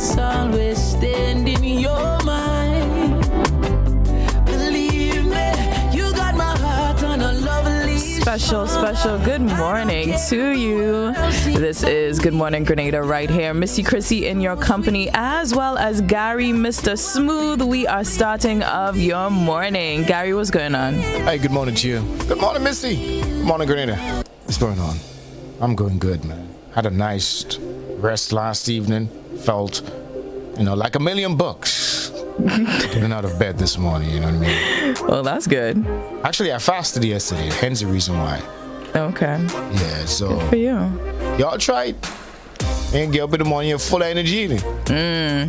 thoughts always stand in your mind. Believe me, you got my heart on a lovely Special good morning to you. This is Good Morning Grenada right here. Msy.Chrissy in your company, as well as Gary, Mr. Smooth. We are starting of your morning. Gary, what's going on? Hey, good morning to you. Good morning, Missy. Good morning, Grenada. What's going on? I'm going good, man. Had a nice rest last evening. Felt, like $1,000,000 getting out of bed this morning, you know what I mean? Well, that's good. Actually, I fasted yesterday, hence the reason why. Okay. Yeah, so. Good for you. Y'all try it. And get up in the morning, you're full of energy. Yeah.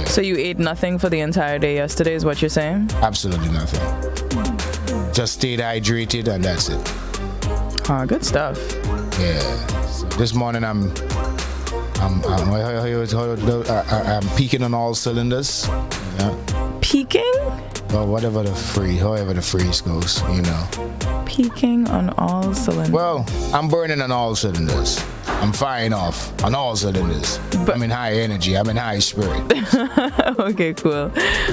So you ate nothing for the entire day yesterday, is what you're saying? Absolutely nothing. Just stayed hydrated, and that's it. Good stuff. Yeah. So this morning I'm peaking on all cylinders. Yeah. Peaking? Well, however the phrase goes, Peaking on all cylinders. Well, I'm burning on all cylinders. I'm firing off on all cylinders. I'm in high energy. I'm in high spirit. Okay, cool.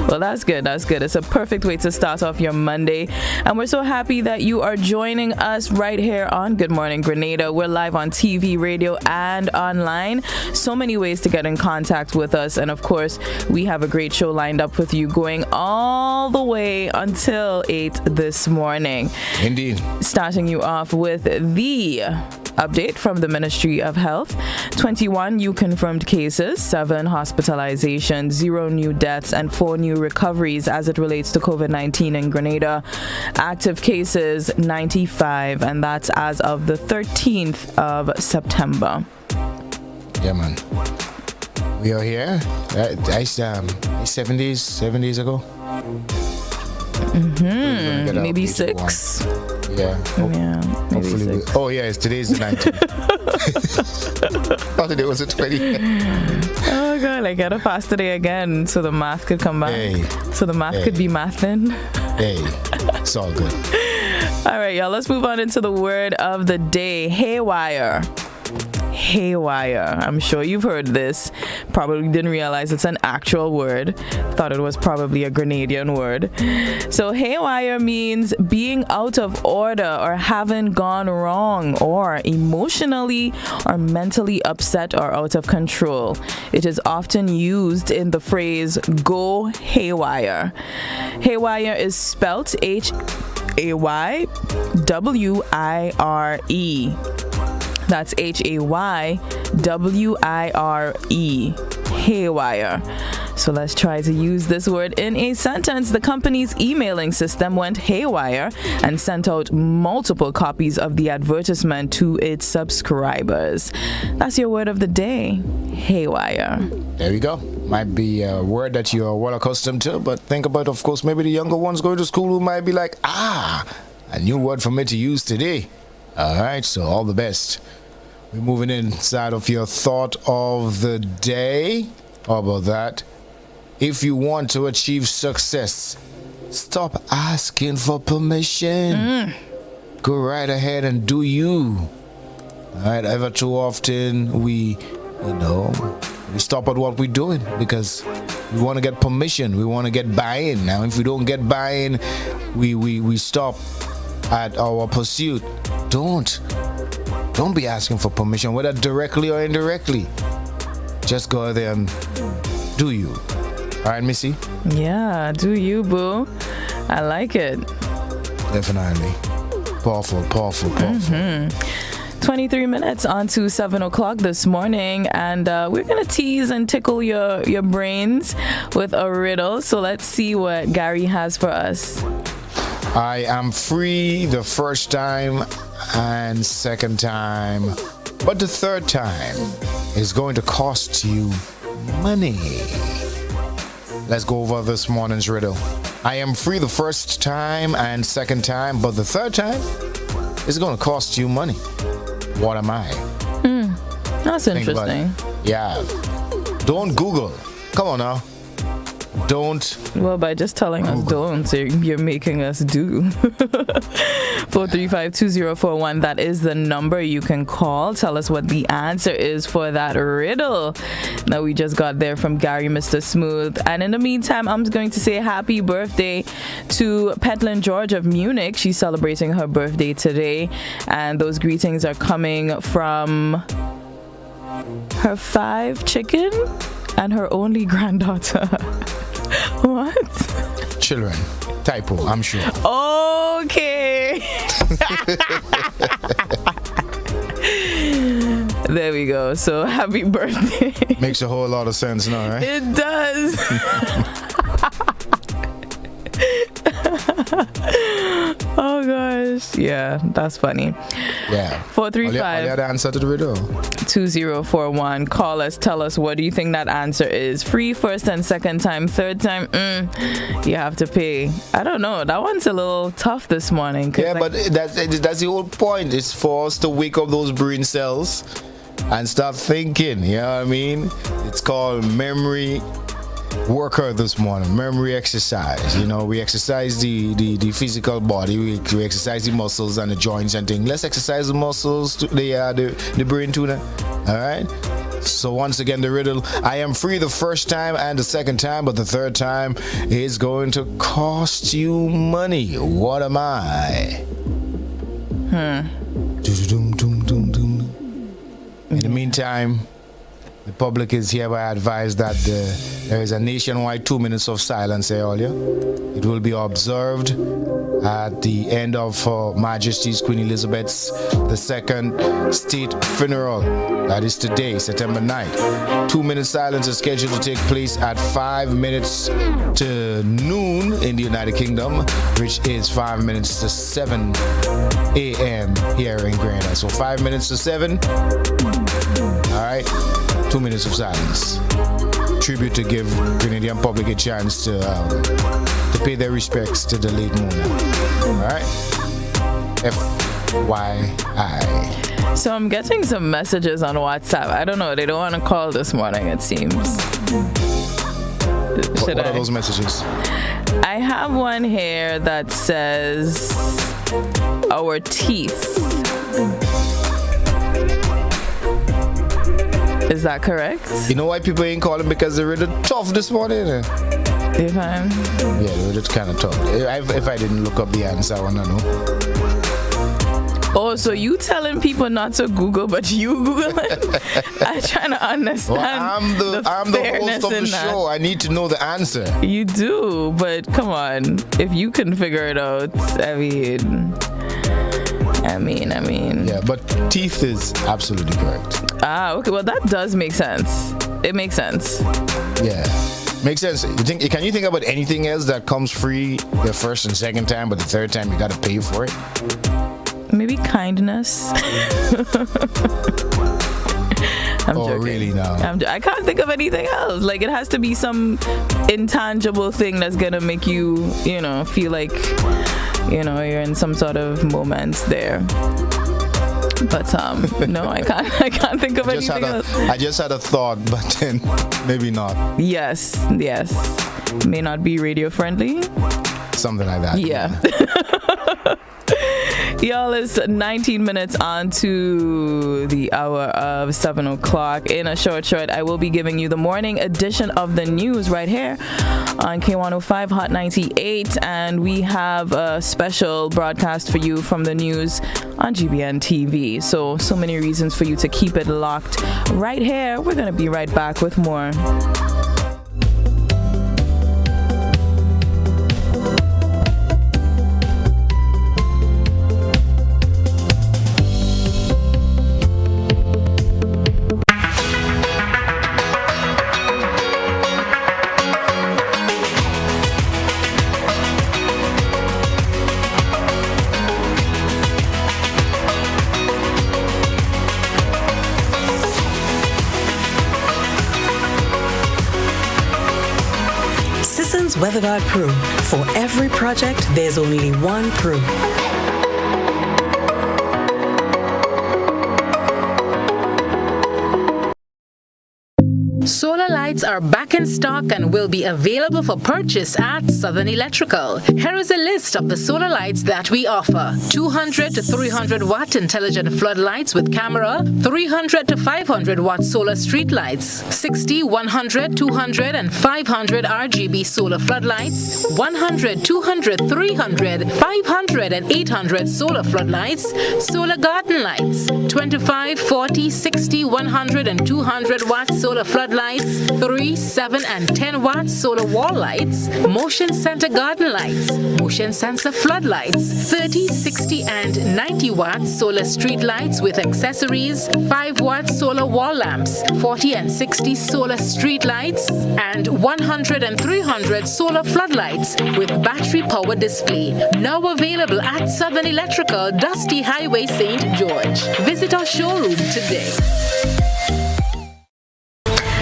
Well, that's good. That's good. It's a perfect way to start off your Monday. And we're so happy that you are joining us right here on Good Morning Grenada. We're live on TV, radio, and online. So many ways to get in contact with us. And of course, we have a great show lined up with you going all the way until 8 this morning. Indeed. Starting you off with the update from the Ministry of Health. 21 new confirmed cases, 7 hospitalizations, 0 new deaths, and 4 new recoveries as it relates to COVID-19 in Grenada. Active cases, 95, and that's as of the 13th of September. Yeah, man. We are here. That's 7 days ago. Maybe 6. Yeah. Maybe 6. Today's the 19th. Thought it was the 20th. Oh god, I gotta fast today again so the math could come back. So the math could be mathin'. Hey, it's all good. All right, y'all, let's move on into the word of the day. Haywire. I'm sure you've heard this. Probably didn't realize it's an actual word. Thought it was probably a Grenadian word. So haywire means being out of order or having gone wrong or emotionally or mentally upset or out of control. It is often used in the phrase go haywire. Haywire is spelt Haywire. That's Haywire. Haywire. So let's try to use this word in a sentence. The company's emailing system went haywire and sent out multiple copies of the advertisement to its subscribers. That's your word of the day. Haywire. There we go. Might be a word that you are well accustomed to, but think about, of course, maybe the younger ones going to school who might be like, a new word for me to use today. All right, so all the best. We're moving inside of your thought of the day. How about that? If you want to achieve success, stop asking for permission. Go right ahead and do you. All right, ever too often we stop at what we're doing because we want to get permission. We want to get buy-in. Now, if we don't get buy-in, we stop at our pursuit. Don't be asking for permission, whether directly or indirectly. Just go out there and do you. All right, Missy? Yeah, do you, boo. I like it. Definitely. Powerful. 23 minutes on to 7 o'clock this morning, and we're going to tease and tickle your brains with a riddle. So let's see what Gary has for us. I am free the first time and second time, but the third time is going to cost you money. Let's go over this morning's riddle. I am free the first time and second time, but the third time is going to cost you money. What am I? That's interesting. Yeah. Don't Google. Come on now. Don't. Well, by just telling us don't, you're making us do. 435-2041, that is the number you can call. Tell us what the answer is for that riddle that we just got there from Gary Mr. Smooth. And in the meantime, I'm going to say happy birthday to Petlin George of Munich. She's celebrating her birthday today. And those greetings are coming from her 5 chicken and her only granddaughter. What? Children. Typo, I'm sure. Okay. There we go. So happy birthday. Makes a whole lot of sense now, right? It does. Oh gosh. Yeah, that's funny. Yeah. 435. All the answer to the riddle. 2041. Call us. Tell us what do you think that answer is. Free first and second time. Third time, you have to pay. I don't know. That one's a little tough this morning. Yeah, but that's the whole point. It's for us to wake up those brain cells and start thinking. You know what I mean? It's called memory worker this morning, memory exercise. You know, we exercise the physical body, we exercise the muscles and the joints and things. Let's exercise the muscles, the brain too. All right. So once again, the riddle: I am free the first time and the second time, but the third time is going to cost you money. What am I? In the meantime, the public is hereby advised that there is a nationwide 2 minutes of silence earlier. It will be observed at the end of Her Majesty's Queen Elizabeth's II state funeral. That is today, September 9th. 2 minute silence is scheduled to take place at 5 minutes to noon in the United Kingdom, which is 5 minutes to 7 a.m. here in Grenada. So 5 minutes to 7. All right. 2 minutes of silence. Tribute to give Grenadian public a chance to pay their respects to the late Mona. Alright? FYI. So I'm getting some messages on WhatsApp. I don't know. They don't want to call this morning, it seems. What are those messages? I have one here that says our teeth. Is that correct? You know why people ain't calling? Because they're really tough this morning. If I'm... Yeah, they're really kind of tough. If I didn't look up the answer, I want to know. Oh, so you telling people not to Google, but you Googling? I'm trying to understand. Well, I'm the host of the show. I need to know the answer. You do, but come on. If you can figure it out, I mean. Yeah, but teeth is absolutely correct. Ah, okay. Well, that does make sense. It makes sense. Yeah, makes sense. Can you think about anything else that comes free the first and second time, but the third time you got to pay for it? Maybe kindness. I'm joking. Really now? I can't think of anything else. Like, it has to be some intangible thing that's gonna make you, feel like, you're in some sort of moments there. But no, I can't think of anything else. I just had a thought, but then maybe not. Yes. May not be radio friendly. Something like that. Yeah. Y'all, it's 19 minutes on to the hour of 7 o'clock. In a short, I will be giving you the morning edition of the news right here on K105 Hot 98. And we have a special broadcast for you from the news on GBN TV. So many reasons for you to keep it locked right here. We're going to be right back with more. WeatherGuard Pro. For every project, there's only one Pro. Solar Solar lights are back in stock and will be available for purchase at Southern Electrical. Here is a list of the solar lights that we offer. 200 to 300 watt intelligent floodlights with camera, 300 to 500 watt solar street lights, 60, 100, 200 and 500 RGB solar floodlights, 100, 200, 300, 500 and 800 solar floodlights, solar garden lights, 25, 40, 60, 100 and 200 watt solar floodlights, 3, 7 and 10 watt solar wall lights, motion sensor garden lights, motion sensor floodlights, 30, 60 and 90 watt solar street lights with accessories, 5 watt solar wall lamps, 40 and 60 solar street lights, and 100 and 300 solar floodlights with battery power display. Now available at Southern Electrical, Dusty Highway, St. George. Visit our showroom today.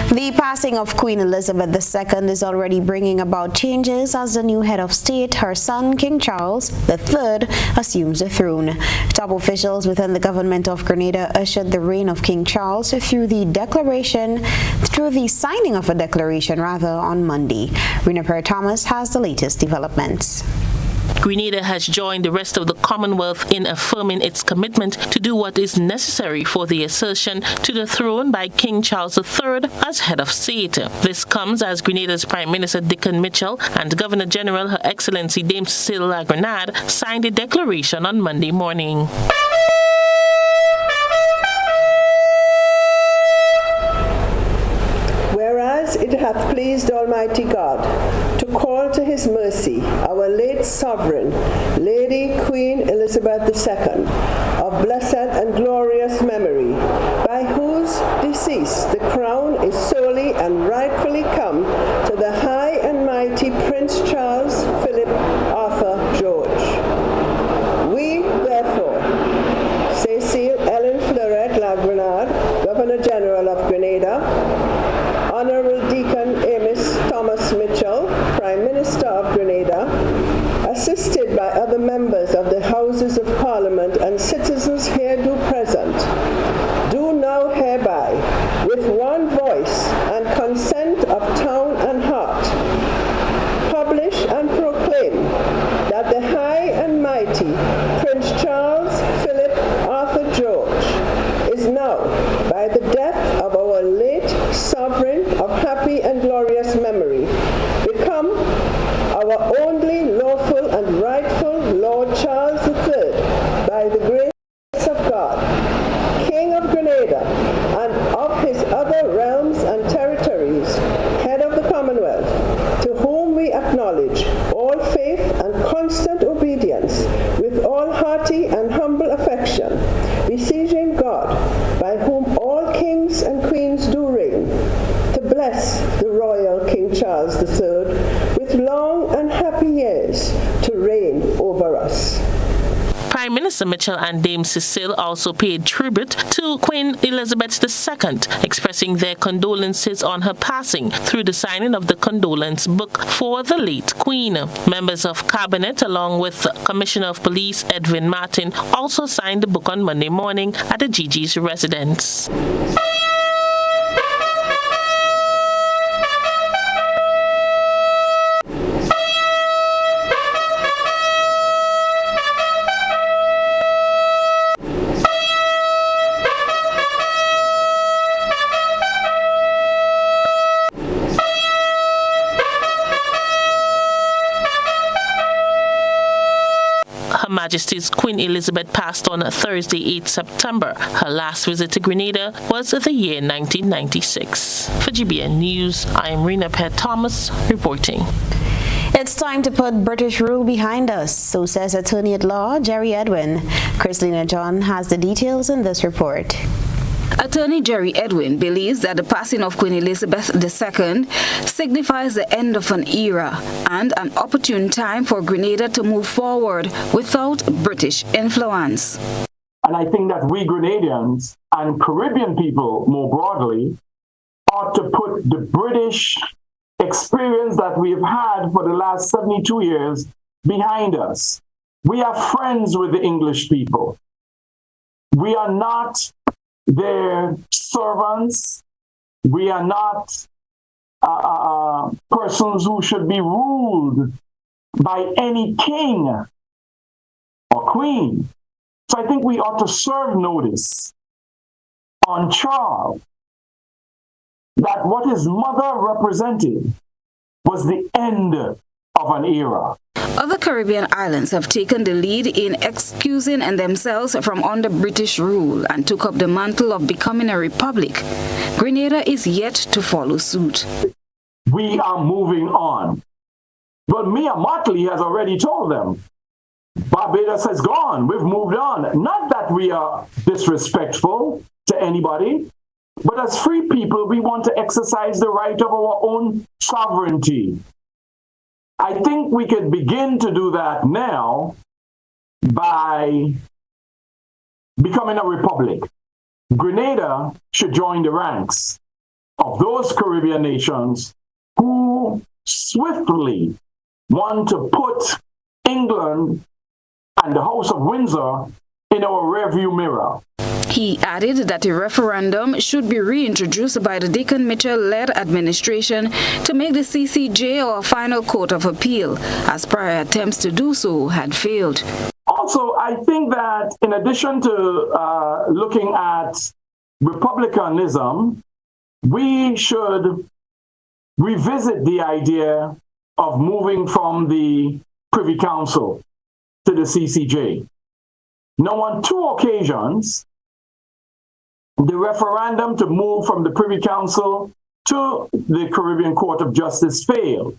The passing of Queen Elizabeth II is already bringing about changes as the new head of state, her son, King Charles III, assumes the throne. Top officials within the government of Grenada ushered the reign of King Charles through the signing of a declaration on Monday. Rena Thomas has the latest developments. Grenada has joined the rest of the Commonwealth in affirming its commitment to do what is necessary for the ascension to the throne by King Charles III as head of state. This comes as Grenada's Prime Minister Dickon Mitchell and Governor General Her Excellency Dame Cecile La Grenade signed the declaration on Monday morning. Whereas it hath pleased Almighty God to call to his mercy our late sovereign, Lady Queen Elizabeth II, of blessed and glorious memory, by whose decease the crown is solely and rightfully come to the high and mighty Prince Charles Philip Arthur George. We, therefore, Cecile Ellen Fleuret La Grenade, Governor General of Grenada, Honorable Deacon Amos Thomas Mitchell, Prime Minister of Grenada, assisted by other members of the Houses of Parliament and citizens here present, do now hereby, with one voice and consent of town and heart, publish and proclaim that the high and mighty Prince Charles Philip Arthur George is now, by the death of our late sovereign of happy and glorious memory, become our only lawful and rightful Lord Charles III, by the grace of God, King of Grenada, and of his other realms and territories, head of the Commonwealth, to whom we acknowledge all faith and constant obedience, with all hearty and humble affection, beseeching God, by whom all kings and queens do reign, to bless the royal King Charles III with long and happy years to reign over us. Prime Minister Mitchell and Dame Cecile also paid tribute to Queen Elizabeth II, expressing their condolences on her passing through the signing of the condolence book for the late Queen. Members of Cabinet, along with Commissioner of Police Edwin Martin, also signed the book on Monday morning at the GG's residence. Her Majesty's Queen Elizabeth passed on Thursday, 8 September. Her last visit to Grenada was the year 1996. For GBN News, I am Rena Thomas reporting. It's time to put British rule behind us, so says Attorney at Law Jerry Edwin. Christina John has the details in this report. Attorney Jerry Edwin believes that the passing of Queen Elizabeth II signifies the end of an era and an opportune time for Grenada to move forward without British influence. And I think that we Grenadians and Caribbean people more broadly ought to put the British experience that we have had for the last 72 years behind us. We are friends with the English people. We are not their servants. We are not persons who should be ruled by any king or queen. So I think we ought to serve notice on Charles that what his mother represented was the end of an era. Other Caribbean islands have taken the lead in excusing themselves from under British rule and took up the mantle of becoming a republic. Grenada is yet to follow suit. We are moving on. But Mia Mottley has already told them, Barbados has gone, we've moved on. Not that we are disrespectful to anybody, but as free people, we want to exercise the right of our own sovereignty. I think we could begin to do that now by becoming a republic. Grenada should join the ranks of those Caribbean nations who swiftly want to put England and the House of Windsor in our rearview mirror. He added that a referendum should be reintroduced by the Deacon Mitchell-led administration to make the CCJ our final court of appeal, as prior attempts to do so had failed. Also, I think that in addition to looking at republicanism, we should revisit the idea of moving from the Privy Council to the CCJ. Now, on two occasions, the referendum to move from the Privy Council to the Caribbean Court of Justice failed.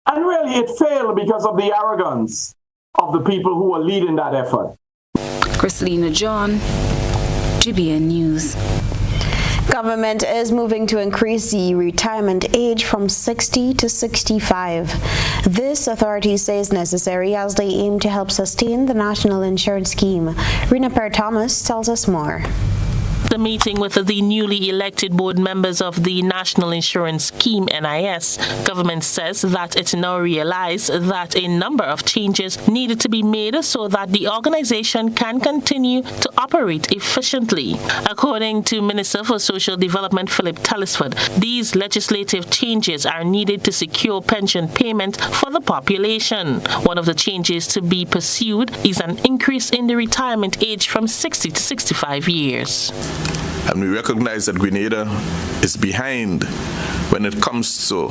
And really, it failed because of the arrogance of the people who were leading that effort. Christina John, GBN News. Government is moving to increase the retirement age from 60 to 65. This, authorities say, is necessary as they aim to help sustain the national insurance scheme. Rena Per-Thomas tells us more. The meeting with the newly elected board members of the National Insurance Scheme, NIS, government says that it now realizes that a number of changes needed to be made so that the organization can continue to operate efficiently. According to Minister for Social Development Philip Tellisford, these legislative changes are needed to secure pension payment for the population. One of the changes to be pursued is an increase in the retirement age from 60 to 65 years. And we recognize that Grenada is behind when it comes to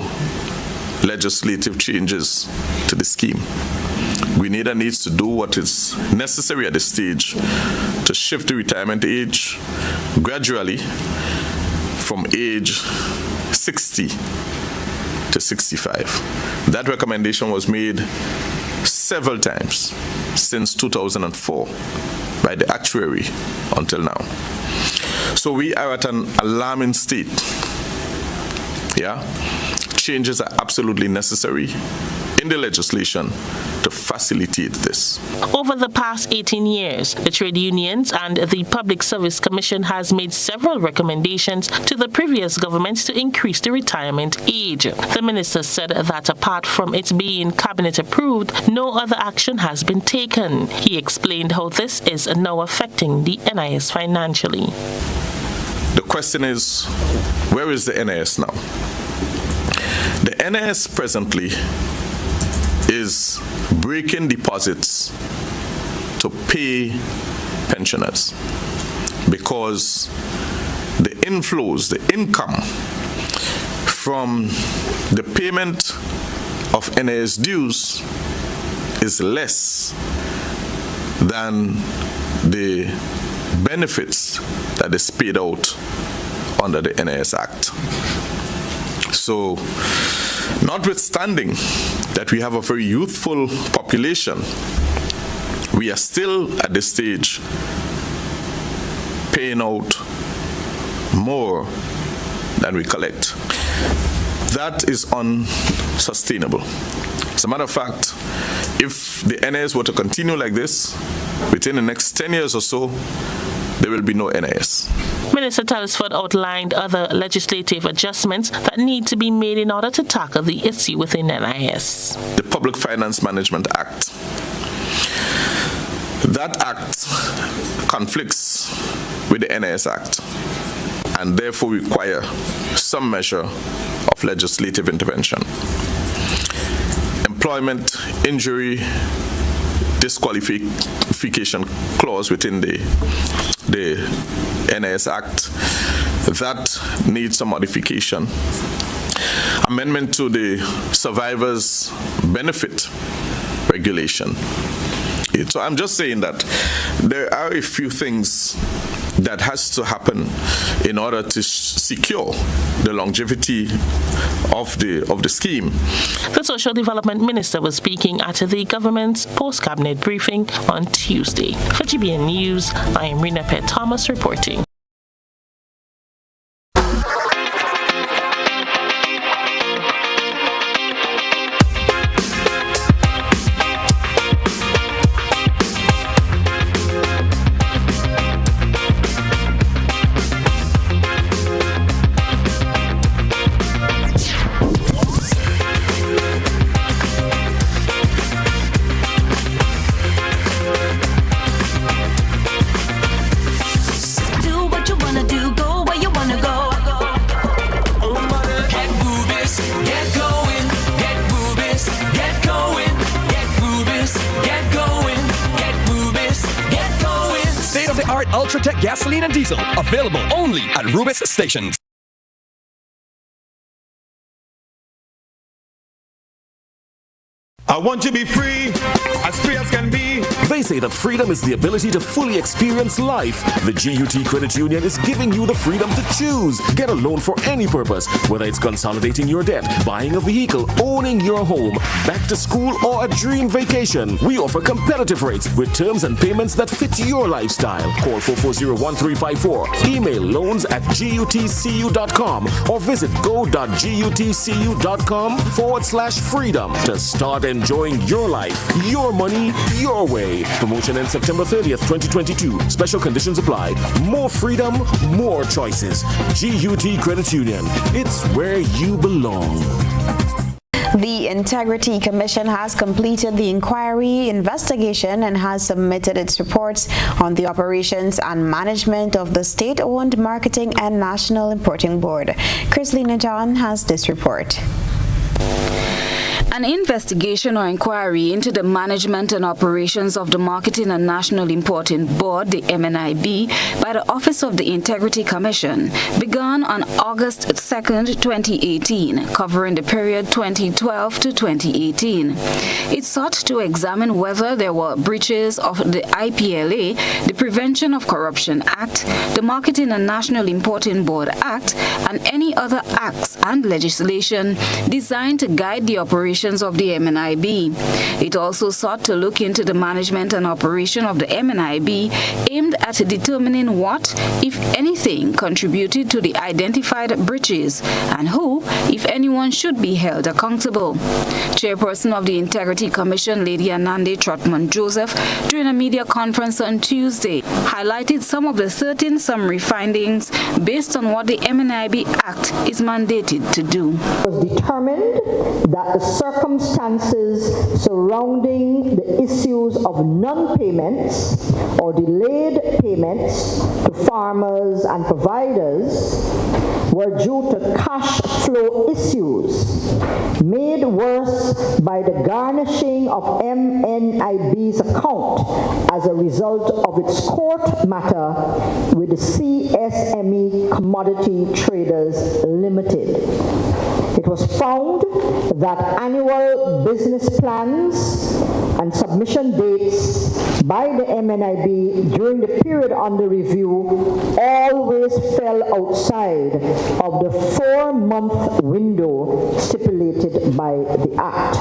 legislative changes to the scheme. Grenada needs to do what is necessary at this stage to shift the retirement age gradually from age 60 to 65. That recommendation was made several times since 2004 by the actuary until now. So we are at an alarming state. Yeah? Changes are absolutely necessary in the legislation to facilitate this. Over the past 18 years, the trade unions and the Public Service Commission has made several recommendations to the previous governments to increase the retirement age. The minister said that apart from it being cabinet approved, no other action has been taken. He explained how this is now affecting the NIS financially. The question is, where is the NIS now? The NIS presently is breaking deposits to pay pensioners because the inflows, the income from the payment of NIS dues is less than the benefits that is paid out under the NIS Act. So, notwithstanding that we have a very youthful population, we are still at this stage paying out more than we collect. That is unsustainable. As a matter of fact, if the NIS were to continue like this, within the next 10 years or so, there will be no NIS. Minister Tellisford outlined other legislative adjustments that need to be made in order to tackle the issue within NIS. The Public Finance Management Act. That act conflicts with the NIS Act and therefore require some measure of legislative intervention. Employment injury disqualification clause within the NIS Act, that needs some modification. Amendment to the survivors benefit regulation. So I'm just saying that there are a few things that has to happen in order to secure the longevity of the scheme. The Social Development Minister was speaking at the government's post-cabinet briefing on Tuesday. For GBN News, I am Rena Pett Thomas reporting. Ultratech gasoline and diesel, available only at Rubis stations. I want to be free as can be. They say that freedom is the ability to fully experience life. The GUT Credit Union is giving you the freedom to choose. Get a loan for any purpose, whether it's consolidating your debt, buying a vehicle, owning your home, back to school, or a dream vacation. We offer competitive rates with terms and payments that fit your lifestyle. Call 440-1354. Email loans@gutcu.com or visit go.gutcu.com/freedom to start enjoying your life, your money, your way. Promotion ends September 30th, 2022. Special conditions apply. More freedom, more choices. GUT Credit Union. It's where you belong. The Integrity Commission has completed the inquiry investigation and has submitted its reports on the operations and management of the state-owned Marketing and National Importing Board. Chrislina John has this report. An investigation or inquiry into the management and operations of the Marketing and National Importing Board, the MNIB, by the Office of the Integrity Commission began on August 2nd, 2018, covering the period 2012 to 2018. It sought to examine whether there were breaches of the IPLA, the Prevention of Corruption Act, the Marketing and National Importing Board Act, and any other acts and legislation designed to guide the operations of the MNIB. It also sought to look into the management and operation of the MNIB aimed at determining what, if anything, contributed to the identified breaches and who, if anyone, should be held accountable. Chairperson of the Integrity Commission, Lady Anande Trotman Joseph, during a media conference on Tuesday, highlighted some of the 13 summary findings based on what the MNIB Act is mandated to do. It was determined that the circumstances surrounding the issues of non-payments or delayed payments to farmers and providers were due to cash flow issues made worse by the garnishing of MNIB's account as a result of its court matter with the CSME Commodity Traders Limited. It was found that annual business plans and submission dates by the MNIB during the period under review always fell outside of the 4-month window stipulated by the Act.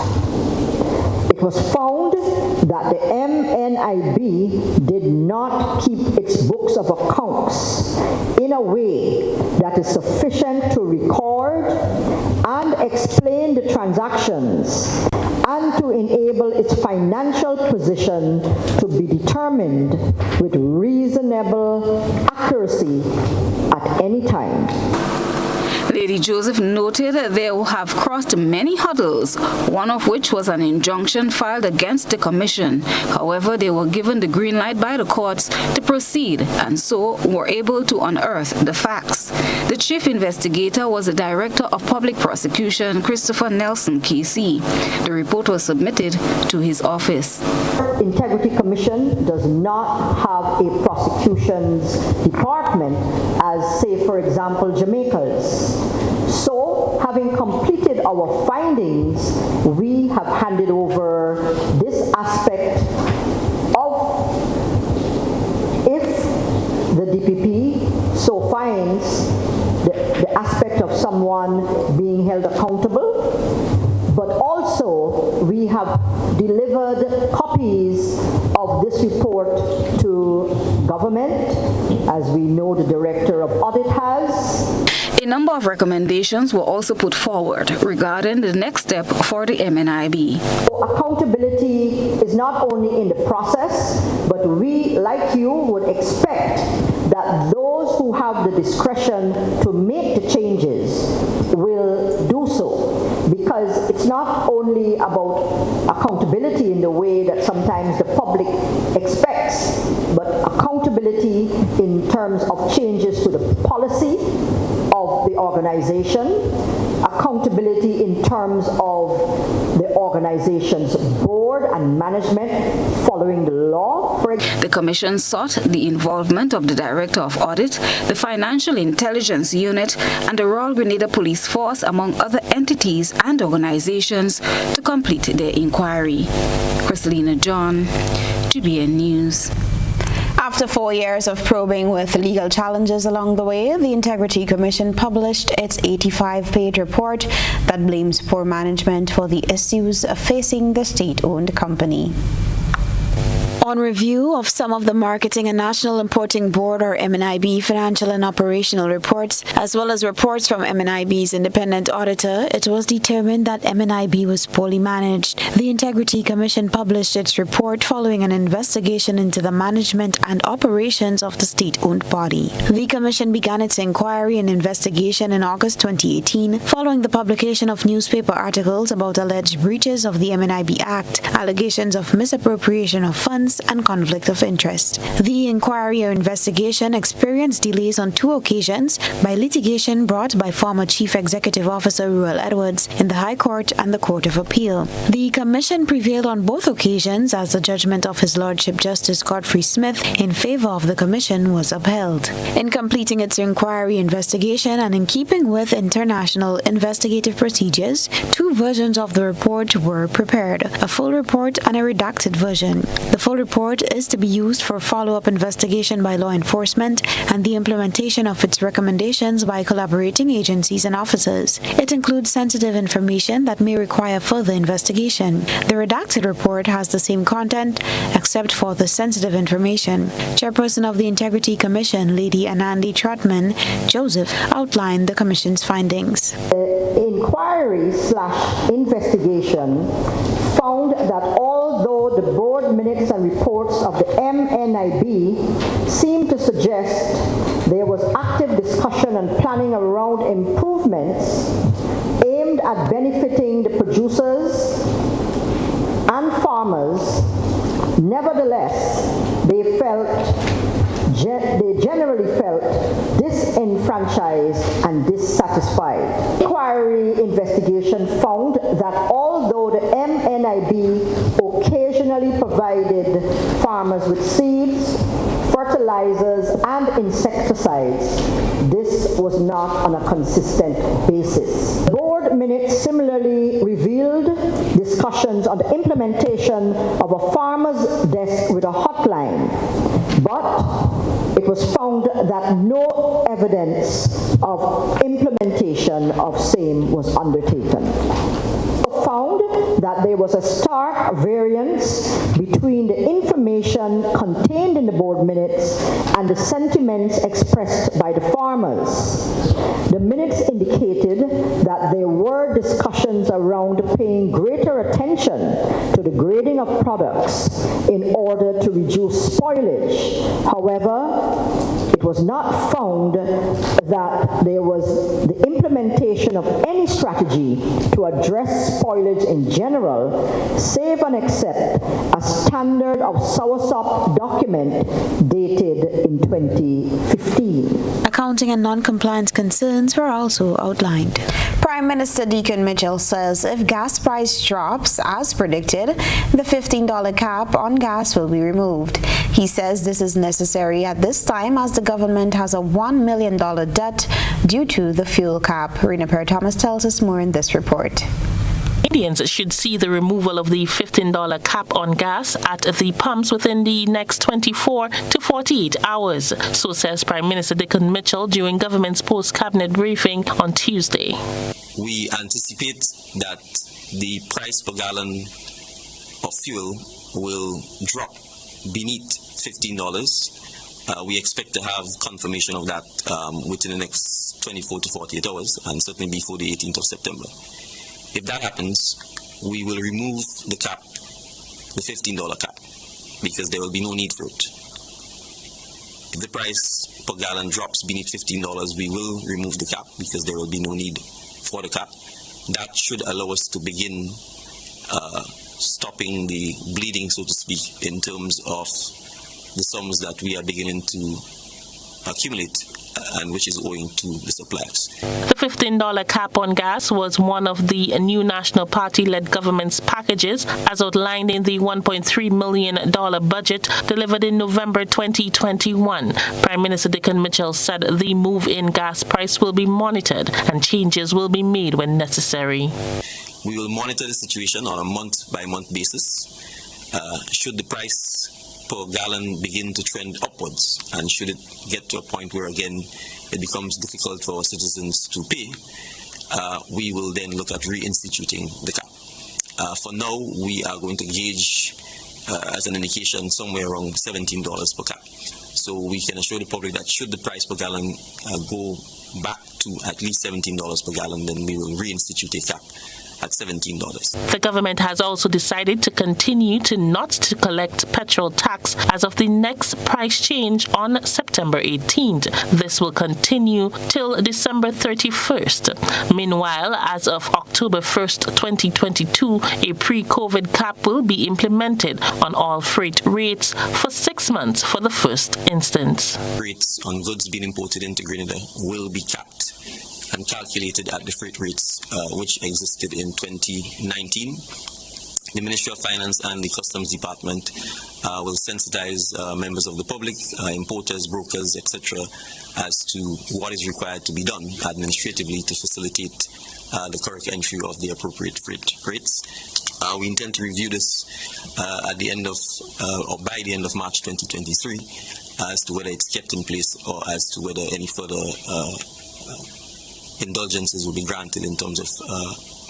It was found that the MNIB did not keep its books of accounts in a way that is sufficient to record and explain the transactions and to enable its financial position to be determined with reasonable accuracy at any time. Lady Joseph noted that they have crossed many hurdles, one of which was an injunction filed against the commission. However, they were given the green light by the courts to proceed and so were able to unearth the facts. The chief investigator was the Director of Public Prosecution, Christopher Nelson, KC. The report was submitted to his office. Integrity Commission does not have a prosecutions department as, say, for example, Jamaica's. So, having completed our findings, we have handed over this aspect of, if the DPP so finds the aspect of someone being held accountable, but also we have delivered copies of this report to government, as we know the Director of Audit has. A number of recommendations were also put forward regarding the next step for the MNIB. Accountability is not only in the process, but we, like you, would expect that those who have the discretion to make the changes will do so. Because it's not only about accountability in the way that sometimes the public expects, but accountability in terms of changes to the policy of the organization, accountability in terms of the organization's board and management following the law. The Commission sought the involvement of the Director of Audit, the Financial Intelligence Unit, and the Royal Grenada Police Force, among other entities and organizations, to complete their inquiry. Christelina John, GBN News. After 4 years of probing with legal challenges along the way, the Integrity Commission published its 85-page report that blames poor management for the issues facing the state-owned company. On review of some of the Marketing and National Importing Board, or MNIB, financial and operational reports, as well as reports from MNIB's independent auditor, it was determined that MNIB was poorly managed. The Integrity Commission published its report following an investigation into the management and operations of the state-owned body. The Commission began its inquiry and investigation in August 2018, following the publication of newspaper articles about alleged breaches of the MNIB Act, allegations of misappropriation of funds, and conflict of interest. The inquiry or investigation experienced delays on 2 occasions by litigation brought by former Chief Executive Officer Ruel Edwards in the High Court and the Court of Appeal. The Commission prevailed on both occasions as the judgment of His Lordship Justice Godfrey Smith in favor of the Commission was upheld. In completing its inquiry investigation and in keeping with international investigative procedures, 2 versions of the report were prepared, a full report and a redacted version. The full report is to be used for follow-up investigation by law enforcement and the implementation of its recommendations by collaborating agencies and officers. It includes sensitive information that may require further investigation. The redacted report has the same content except for the sensitive information. Chairperson of the Integrity Commission, Lady Anandi Trotman Joseph, outlined the Commission's findings. The inquiry/investigation found that although the board minutes and reports of the MNIB seem to suggest there was active discussion and planning around improvements aimed at benefiting the producers and farmers, nevertheless, they generally felt disenfranchised and dissatisfied. Inquiry investigation found that although the MNIB occasionally provided farmers with seeds, fertilizers, and insecticides, this was not on a consistent basis. The board minutes similarly revealed discussions on the implementation of a farmer's desk with a hotline, but it was found that no evidence of implementation of same was undertaken. Found that there was a stark variance between the information contained in the board minutes and the sentiments expressed by the farmers. The minutes indicated that there were discussions around paying greater attention to the grading of products in order to reduce spoilage. However, it was not found that there was the implementation of any strategy to address spoilage in general, save and except a standard of soursop document dated in 2015. Accounting and non-compliance concerns were also outlined. Prime Minister Deacon Mitchell says if gas price drops as predicted, the $15 cap on gas will be removed. He says this is necessary at this time as the government has a $1 million debt due to the fuel cap. Rena Perry-Thomas tells us more in this report. Canadians should see the removal of the $15 cap on gas at the pumps within the next 24 to 48 hours. So says Prime Minister Deacon Mitchell during government's post-cabinet briefing on Tuesday. We anticipate that the price per gallon of fuel will drop beneath $15. We expect to have confirmation of that within the next 24 to 48 hours and certainly before the 18th of September. If that happens, we will remove the cap, the $15 cap, because there will be no need for it. If the price per gallon drops beneath $15, we will remove the cap because there will be no need for the cap. That should allow us to begin stopping the bleeding, so to speak, in terms of the sums that we are beginning to accumulate and which is owing to the suppliers. The $15 cap on gas was one of the new National Party-led government's packages as outlined in the $1.3 million budget delivered in November 2021. Prime Minister Deacon Mitchell said the move in gas price will be monitored and changes will be made when necessary. We will monitor the situation on a month-by-month basis. Should the price per gallon begin to trend upwards, and should it get to a point where again it becomes difficult for our citizens to pay, we will then look at reinstituting the cap. For now, we are going to gauge as an indication somewhere around $17 per cap. So we can assure the public that should the price per gallon go back to at least $17 per gallon, then we will reinstitute a cap at $17. The government has also decided to continue to not to collect petrol tax as of the next price change on September 18th. This will continue till December 31st. Meanwhile, as of October 1st, 2022, a pre-COVID cap will be implemented on all freight rates for 6 months for the first instance. Rates on goods being imported into Grenada will be capped and calculated at the freight rates which existed in 2019. The Ministry of Finance and the Customs Department will sensitize members of the public, importers, brokers, etc., as to what is required to be done administratively to facilitate the correct entry of the appropriate freight rates. We intend to review this at the end of, or by the end of March 2023, as to whether it's kept in place or as to whether any further indulgences will be granted in terms of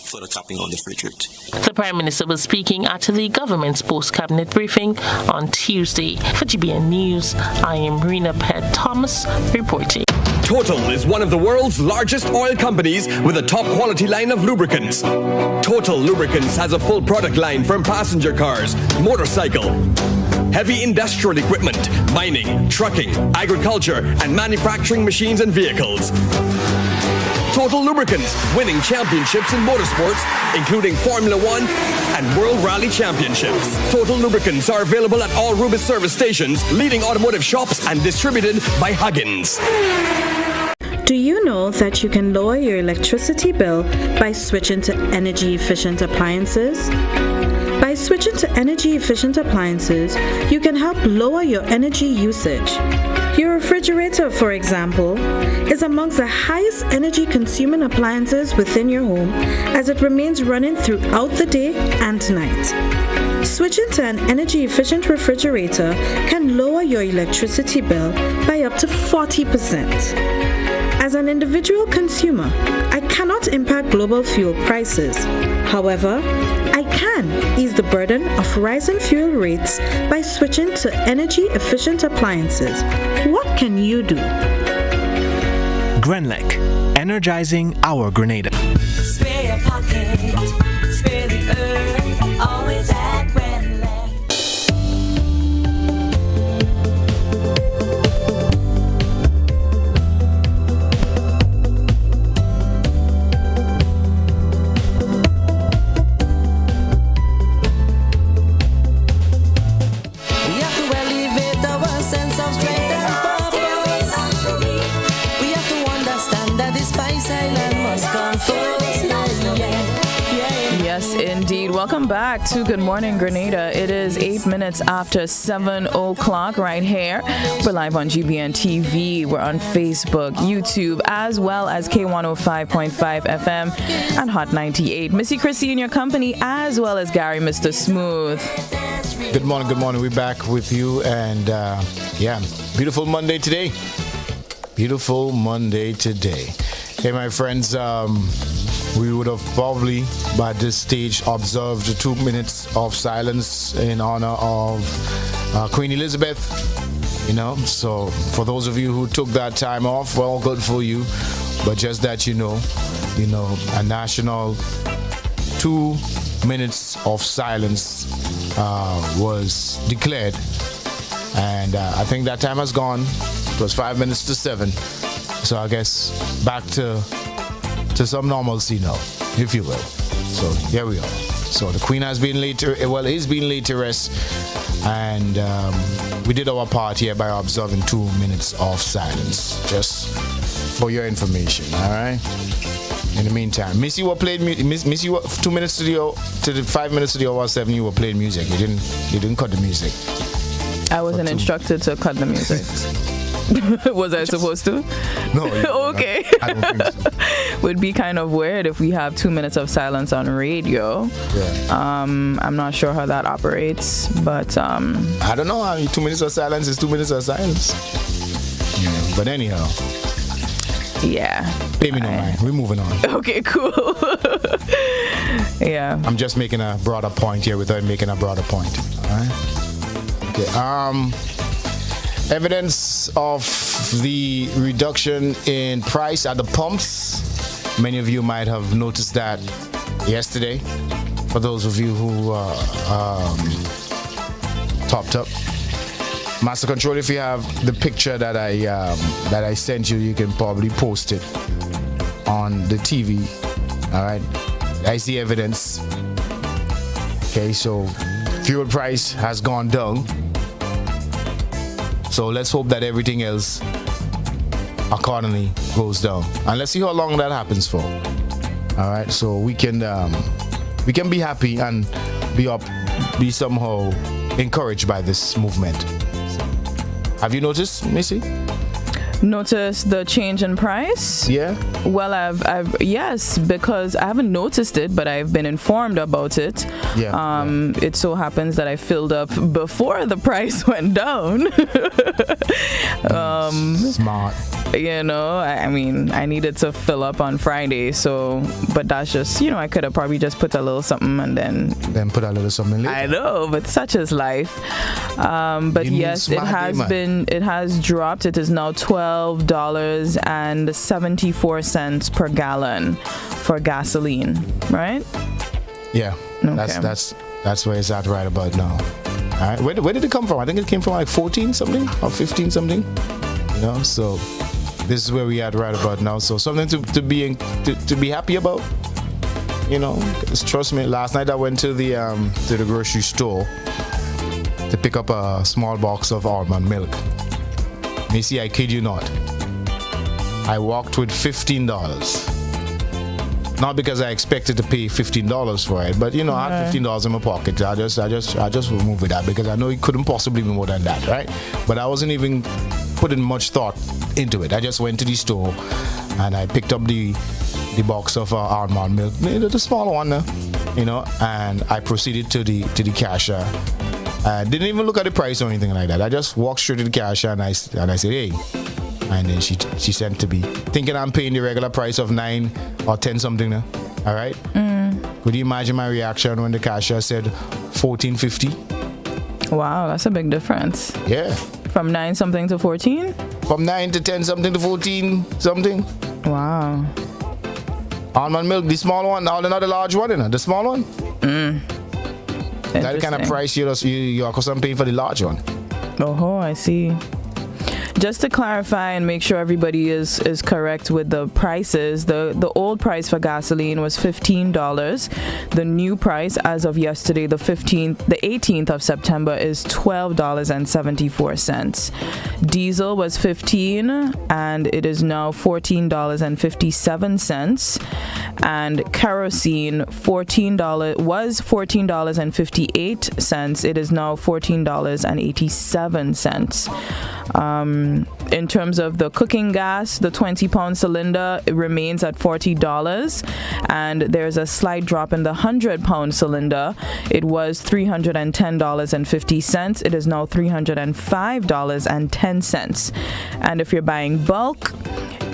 further capping on the freight rate. The Prime Minister was speaking at the government's post-cabinet briefing on Tuesday. For GBN News, I am Rena Perry-Thomas reporting. Total is one of the world's largest oil companies with a top quality line of lubricants. Total Lubricants has a full product line from passenger cars, motorcycle, heavy industrial equipment, mining, trucking, agriculture, and manufacturing machines and vehicles. Total Lubricants, winning championships in motorsports, including Formula One and World Rally Championships. Total Lubricants are available at all Rubis service stations, leading automotive shops, and distributed by Huggins. Do you know that you can lower your electricity bill by switching to energy-efficient appliances? By switching to energy-efficient appliances, you can help lower your energy usage. Your refrigerator, for example, is amongst the highest energy-consuming appliances within your home as it remains running throughout the day and night. Switching to an energy-efficient refrigerator can lower your electricity bill by up to 40%. As an individual consumer, I cannot impact global fuel prices. However, I can ease the burden of rising fuel rates by switching to energy-efficient appliances. What can you do? Grenlec, energizing our Grenada. Spare your pocket, spare the earth, always at Grenlec. indeed. Welcome back to Good Morning Grenada. It is 8 minutes after 7 o'clock right here. We're live on GBN TV. We're on Facebook, YouTube, as well as K105.5 FM and Hot 98. Msy.Chrissy in your company, as well as Gary, Mr. Smooth. Good morning, good morning. We're back with you, and beautiful Monday today. Beautiful Monday today. Hey, my friends, we would have probably, by this stage, observed 2 minutes of silence in honor of Queen Elizabeth. So for those of you who took that time off, well, good for you. But just that you know, a national 2 minutes of silence was declared. And I think that time has gone. It was 5 minutes to 7. So I guess back to some normalcy now, if you will. So here we are. So the Queen is being laid to rest, and we did our part here by observing 2 minutes of silence, just for your information. All right. In the meantime, Missy, what played Missy? What 2 minutes to the 5 minutes to the hour 7? You were playing music. You didn't cut the music. I wasn't instructed to cut the music. Was I supposed to? No. Okay. I don't think so. Would be kind of weird if we have 2 minutes of silence on radio. Yeah. I'm not sure how that operates, but I don't know. 2 minutes of silence is 2 minutes of silence. But anyhow. Yeah. Pay me no mind. We're moving on. Okay, cool. Yeah. I'm just making a broader point here without making a broader point. All right. Okay. Evidence of the reduction in price at the pumps. Many of you might have noticed that yesterday. For those of you who topped up. Master Control, if you have the picture that I sent you, you can probably post it on the TV. All right. I see evidence. Okay, so fuel price has gone down. So let's hope that everything else accordingly goes down. And let's see how long that happens for. All right, so we can be happy and be somehow encouraged by this movement. Have you noticed, Missy? Noticed the change in price? Yeah. Well, I've yes, because I haven't noticed it, but I've been informed about it. Yeah. It so happens that I filled up before the price went down. Smart. I mean, I needed to fill up on Friday, but that's just, I could have probably just put a little something and then put a little something later. I know, but such is life. But yes, it has dropped. It is now $12.74 per gallon for gasoline, right? Yeah. Okay. That's where it's at right about now. All right. Where did it come from? I think it came from like 14 something or 15 something. So this is where we at right about now. So something to be happy about. Trust me. Last night I went to the grocery store to pick up a small box of almond milk. Missy, I kid you not. I walked with $15. Not because I expected to pay $15 for it, but I had $15 in my pocket. I just removed with that because I know it couldn't possibly be more than that, right? But I wasn't even putting much thought into it. I just went to the store and I picked up the box of almond milk, the small one, and I proceeded to the cashier. I didn't even look at the price or anything like that. I just walked straight to the cashier and I said, hey. And then she sent to me, thinking I'm paying the regular price of 9 or 10 something now. All right? Could you imagine my reaction when the cashier said $14.50? Wow, that's a big difference. Yeah. From 9 something to 14? From 9 to 10 something to 14 something. Wow. Almond milk, the small one, not the large one, the small one. That kind of price you're accustomed paying for the large one. Oh, I see. just to clarify and make sure everybody is correct with the prices, the old price for gasoline was $15. The new price as of yesterday, the 18th of September, is $12.74. Diesel was $15 and it is now $14.57. And kerosene was $14.58. It is now $14.87. In terms of the cooking gas, the 20-pound cylinder remains at $40, and there's a slight drop in the 100-pound cylinder. It was $310.50. It is now $305.10. And if you're buying bulk,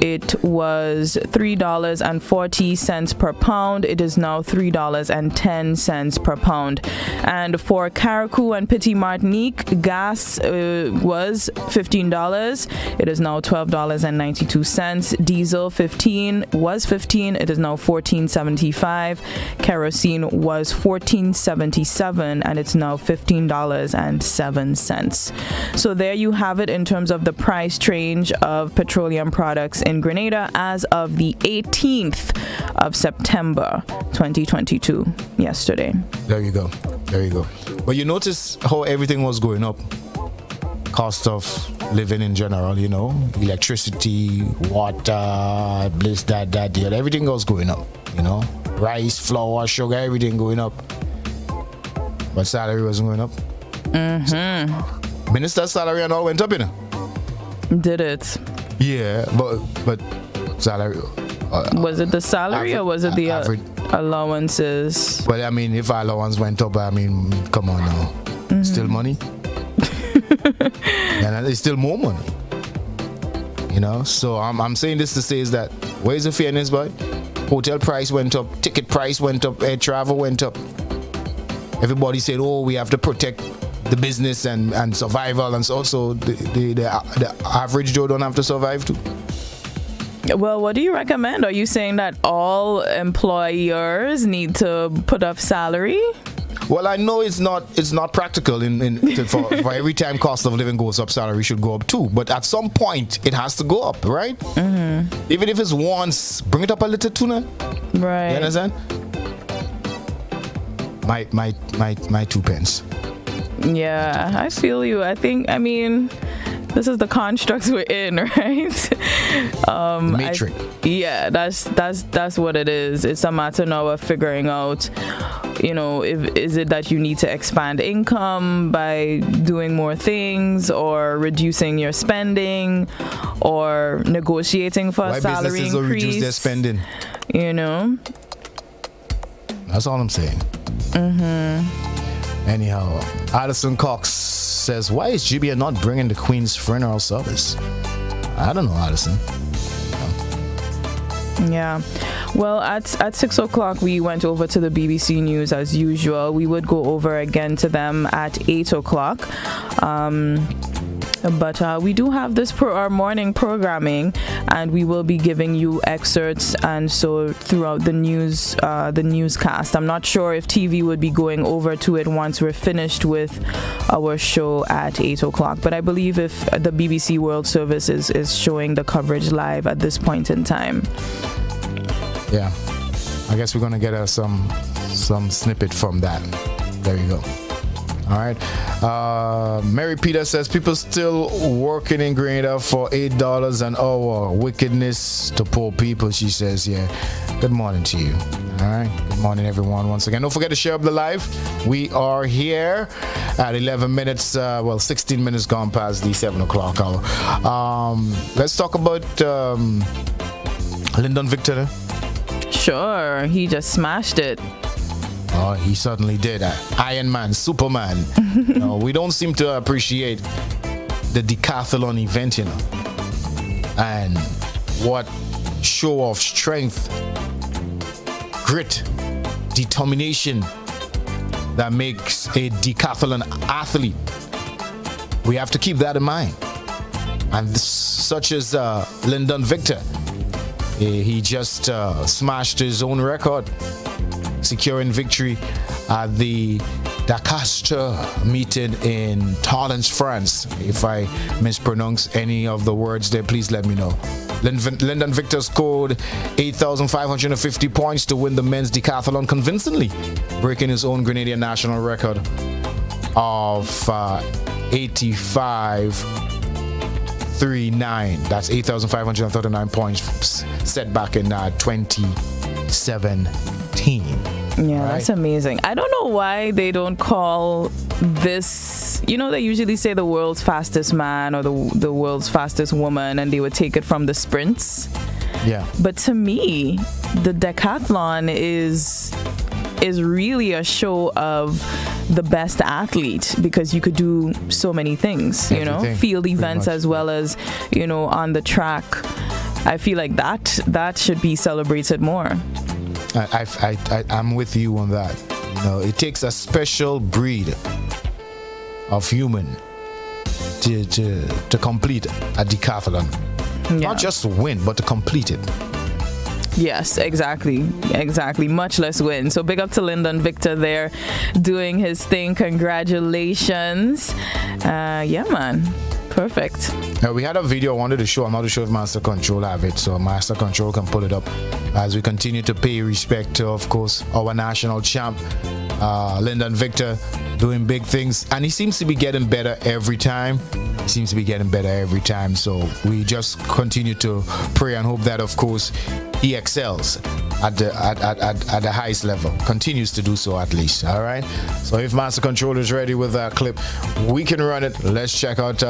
it was $3.40 per pound. It is now $3.10 per pound. And for Carriacou and Petit Martinique, gas was $15. It is now $12.92. Diesel was $15. It is now $14.75. Kerosene was $14.77, and it's now $15.07. So there you have it in terms of the price change of petroleum products in Grenada as of the 18th of September 2022, yesterday. There you go. But you notice how everything was going up. Cost of living in general, electricity, water, this, that, the other. Everything was going up, rice, flour, sugar, everything going up. But salary wasn't going up. Mm-hmm. Minister's salary and all went up, Did it? Yeah, but salary. Was it the salary or was it the allowances? Well, I mean, if allowance went up, come on now. Mm-hmm. Still money. And it's still more money. So I'm saying this to say is that where's the fairness, boy? Hotel price went up, ticket price went up, air travel went up. Everybody said, oh, we have to protect the business and survival, and so the average Joe don't have to survive too. Well, what do you recommend? Are you saying that all employers need to put up salary? Well, I know it's not practical for every time cost of living goes up, salary should go up too. But at some point, it has to go up, right? Mm-hmm. Even if it's once, bring it up a little tuna. Right. You understand? My 2 pence. Yeah, I feel you. This is the constructs we're in, right? The matrix. That's what it is. It's a matter now of figuring out, is it that you need to expand income by doing more things, or reducing your spending, or negotiating for a salary increase? Why businesses will reduce their spending? That's all I'm saying. Mm-hmm. Anyhow, Addison Cox says, why is GBA not bringing the Queen's funeral service? I don't know, Addison. Yeah. Well, at 6 o'clock, we went over to the BBC News as usual. We would go over again to them at 8 o'clock. But we do have our morning programming, and we will be giving you excerpts and so throughout the newscast. I'm not sure if TV would be going over to it once we're finished with our show at 8 o'clock. But I believe if the BBC World Service is showing the coverage live at this point in time. Yeah, I guess we're gonna get some snippet from that. There you go. All right. Mary Peter says people still working in Grenada for $8 an hour. Wickedness to poor people, she says. Yeah. Good morning to you. All right. Good morning, everyone. Once again, don't forget to share up the live. We are here at 11 minutes. 16 minutes gone past the 7 o'clock hour. Let's talk about Lyndon Victor. Sure. He just smashed it. Oh, he certainly did. Iron Man, Superman. We don't seem to appreciate the decathlon event, and what show of strength, grit, determination that makes a decathlon athlete. We have to keep that in mind. And such as Lyndon Victor, he just smashed his own record, securing victory at the Dacaster meeting in Talence, France. If I mispronounce any of the words there, please let me know. Lyndon Victor scored 8,550 points to win the men's decathlon convincingly, breaking his own Grenadian national record of 85.39. That's 8,539 points set back in 2017. Yeah, right? That's amazing. I don't know why they don't call this, they usually say the world's fastest man or the world's fastest woman, and they would take it from the sprints. Yeah. But to me, the decathlon is really a show of the best athlete, because you could do so many things, field events as well as, on the track. I feel like that should be celebrated more. I'm with you on that. It takes a special breed of human to complete a decathlon. Yeah. Not just to win, but to complete it. Yes, exactly. Much less win. So big up to Lyndon Victor there doing his thing. Congratulations. Yeah, man. Perfect. Now, we had a video I wanted to show. I'm not sure if Master Control have it, so Master Control can pull it up as we continue to pay respect to, of course, our national champ, Lyndon Victor, doing big things, and he seems to be getting better every time. So we just continue to pray and hope that, of course, he excels at the highest level, continues to do so at least. All right. So if Master Control is ready with that clip, we can run it. Let's check out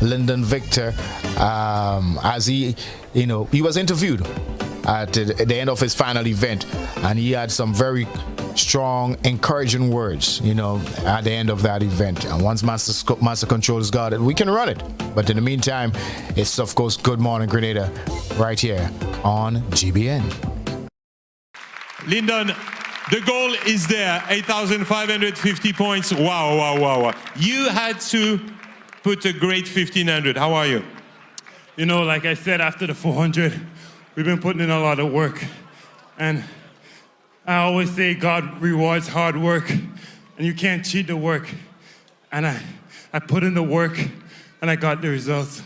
Lyndon Victor as he was interviewed at the end of his final event, and he had some very strong, encouraging words, at the end of that event. And once Master Control's got it, we can run it. But in the meantime, it's of course Good Morning Grenada right here on GBN. Lyndon, the goal is there, 8,550 points. Wow. You had to put a great 1,500. How are you? Like I said, after the 400, we've been putting in a lot of work. And I always say God rewards hard work, and you can't cheat the work. And I put in the work, and I got the results.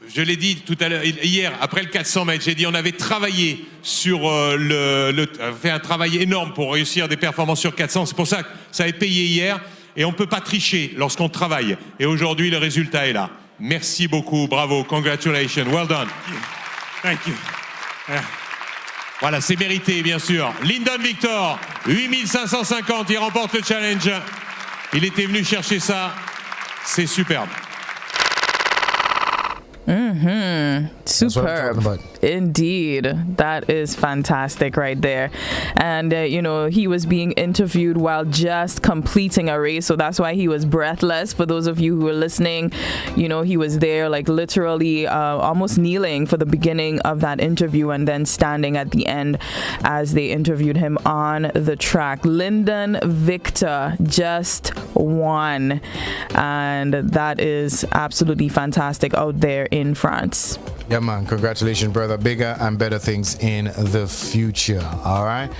Je l'ai dit tout à l'heure, hier, après le 400 mètres, j'ai dit on avait travaillé sur fait un travail énorme pour réussir des performances sur 400. C'est pour ça que ça avait payé hier, et on ne peut pas tricher lorsqu'on travaille. Et aujourd'hui, le résultat est là. Merci beaucoup, bravo, congratulations, well done. Thank you. Yeah. Voilà, c'est mérité, bien sûr. Lyndon Victor, 8550, il remporte le challenge. Il était venu chercher ça. C'est superbe. Superb. Indeed. That is fantastic right there. And, he was being interviewed while just completing a race. So that's why he was breathless. For those of you who are listening, he was there like literally almost kneeling for the beginning of that interview and then standing at the end as they interviewed him on the track. Lyndon Victor just won. And that is absolutely fantastic out there in France. Yeah, man. Congratulations, brother. Bigger and better things in the future. All right.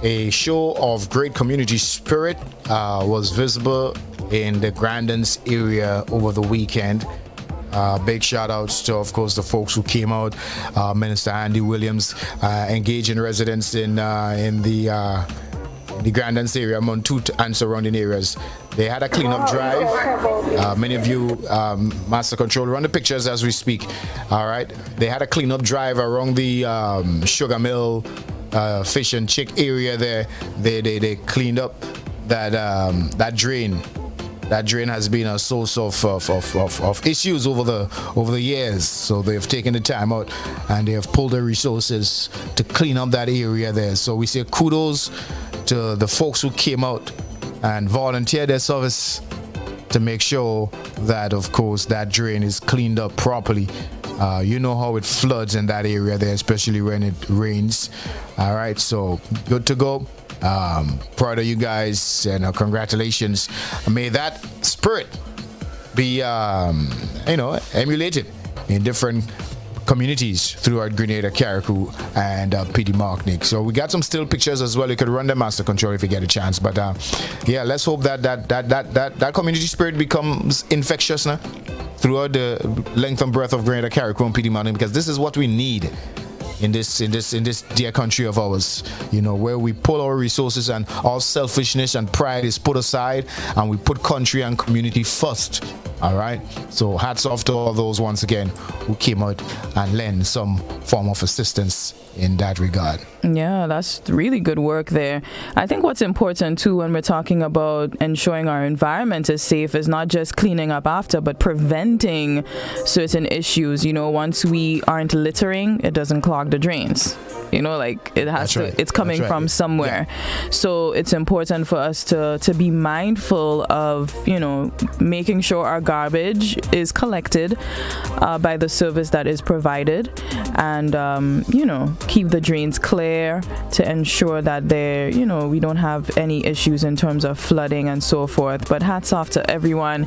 A show of great community spirit was visible in the Grandins area over the weekend. Big shout outs to, of course, the folks who came out. Minister Andy Williams engaging residents in the Grandins area, Montut and surrounding areas. They had a cleanup drive. Many of you, Master Control, run the pictures as we speak. All right. They had a cleanup drive around the Sugar Mill, Fish and Chick area there. They cleaned up that drain. That drain has been a source of issues over the years. So they've taken the time out and they have pulled the resources to clean up that area there. So we say kudos to the folks who came out and volunteered their service to make sure that, of course, that drain is cleaned up properly. You know how it floods in that area there, especially when it rains. All right, so good to go. Proud of you guys, and congratulations. May that spirit be emulated in different communities throughout Grenada, Carriacou, and PD Marknick. So we got some still pictures as well. You could run them master control if you get a chance. But yeah, let's hope that community spirit becomes infectious now throughout the length and breadth of Grenada, Carriacou, and PD Marknick, because this is what we need in this dear country of ours, where we pull our resources and all selfishness and pride is put aside, and we put country and community first. All right, so hats off to all those once again who came out and lend some form of assistance in that regard. Yeah, that's really good work there. I think what's important too when we're talking about ensuring our environment is safe is not just cleaning up after, but preventing certain issues. Once we aren't littering, it doesn't clog the drains. It has to. It's coming from somewhere. Yeah. So it's important for us to be mindful of making sure our garbage is collected by the service that is provided, and keep the drains clear to ensure that we don't have any issues in terms of flooding and so forth. But hats off to everyone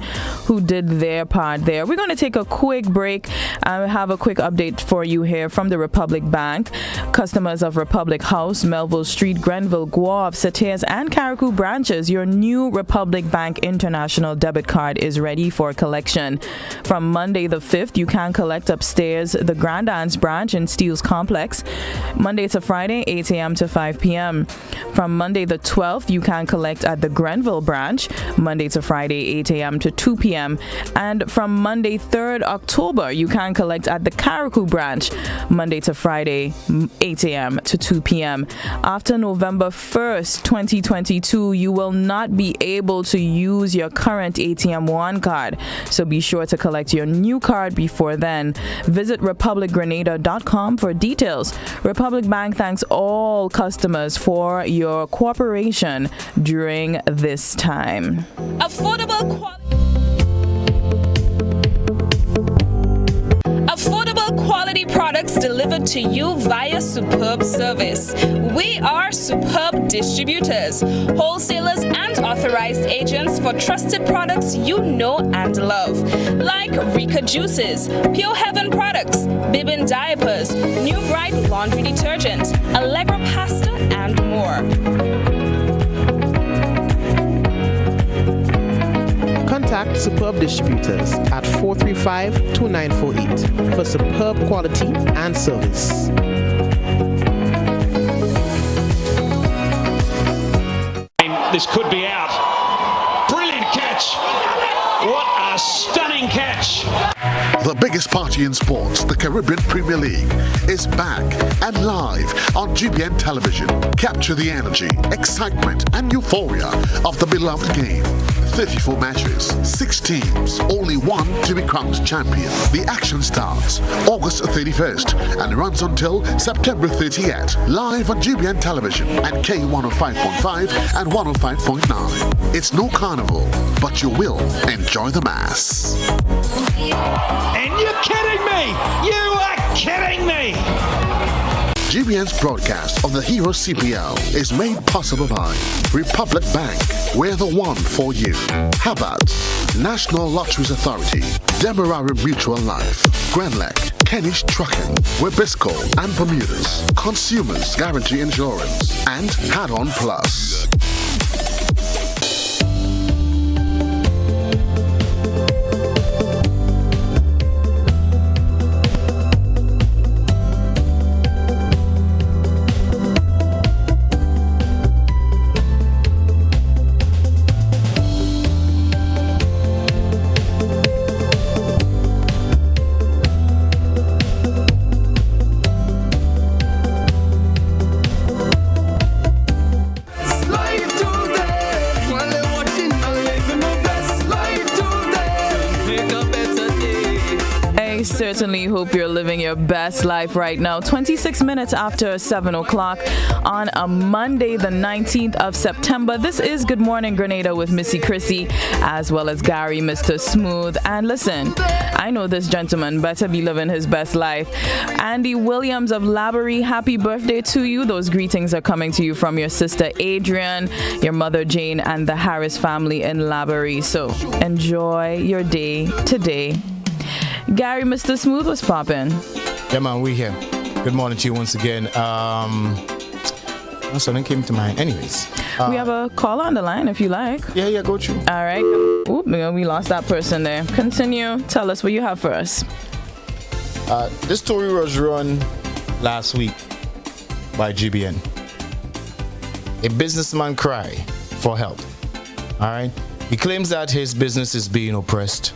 who did their part there. We're going to take a quick break and have a quick update for you here from the Republic Bank. Customers of Republic House, Melville Street, Grenville, Guelph, Satiers, and Carriacou branches, your new Republic Bank International debit card is ready for collection. From Monday the 5th, you can collect upstairs the Grand Anse branch in Steeles Complex. Monday to Friday, 8 a.m. to 5 p.m. From Monday the 12th, you can collect at the Grenville branch, Monday to Friday, 8 a.m. to 2 p.m. And from Monday 3rd October, you can collect at the Carriacou branch, Monday to Friday, 8 a.m. to 2 p.m. After November 1st, 2022, you will not be able to use your current ATM One card, so be sure to collect your new card before then. Visit republicgrenada.com for details. Republic Bank thanks all customers for your cooperation during this time. Affordable quality products delivered to you via superb service. We are Superb Distributors, wholesalers and authorized agents for trusted products you know and love, like Rika Juices, Pure Heaven products, Bibin diapers, New Bright laundry detergent, Allegra pasta, and more. Contact Superb Distributors at 435-2948 for superb quality and service. This could be out. Brilliant catch. What a stunning catch. The biggest party in sports, the Caribbean Premier League, is back and live on GBN television. Capture the energy, excitement, and euphoria of the beloved game. 34 matches, 6 teams, only one to be crowned champion. The action starts August 31st and runs until September 30th. Live on GBN television at K105.5 and 105.9. It's no carnival, but you will enjoy the mass. And you're kidding me! You are kidding me! GBN's broadcast of the Hero CPL is made possible by Republic Bank. We're the one for you. Harvard's National Lotteries Authority, Demerara Mutual Life, Grenlec, Kennish Trucking, Webisco and Bermudas, Consumers Guarantee Insurance, and Had-On Plus. Certainly hope you're living your best life right now. 26 minutes after 7 o'clock on a Monday, the 19th of September. This is Good Morning Grenada with Msy.Chrissy, as well as Gary, Mr. Smooth. And listen, I know this gentleman better be living his best life. Andy Williams of Laborie, happy birthday to you. Those greetings are coming to you from your sister Adrian, your mother Jane, and the Harris family in Laborie. So enjoy your day today. Gary, Mr. Smooth was popping. Yeah, man, we here. Good morning to you once again. Something came to mind. Anyways. We have a call on the line if you like. Yeah, go through. All right. Oop, we lost that person there. Continue. Tell us what you have for us. This story was run last week by GBN. A businessman cry for help. All right. He claims that his business is being oppressed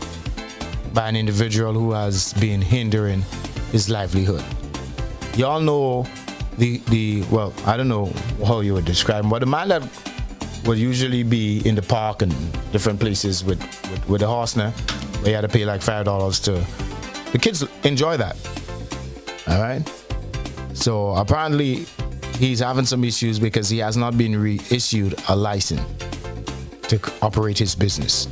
by an individual who has been hindering his livelihood. Y'all know well, I don't know how you would describe him, but the man that would usually be in the park and different places with the horse now, where you had to pay like $5 to. The kids enjoy that. All right. So apparently he's having some issues because he has not been reissued a license to operate his business.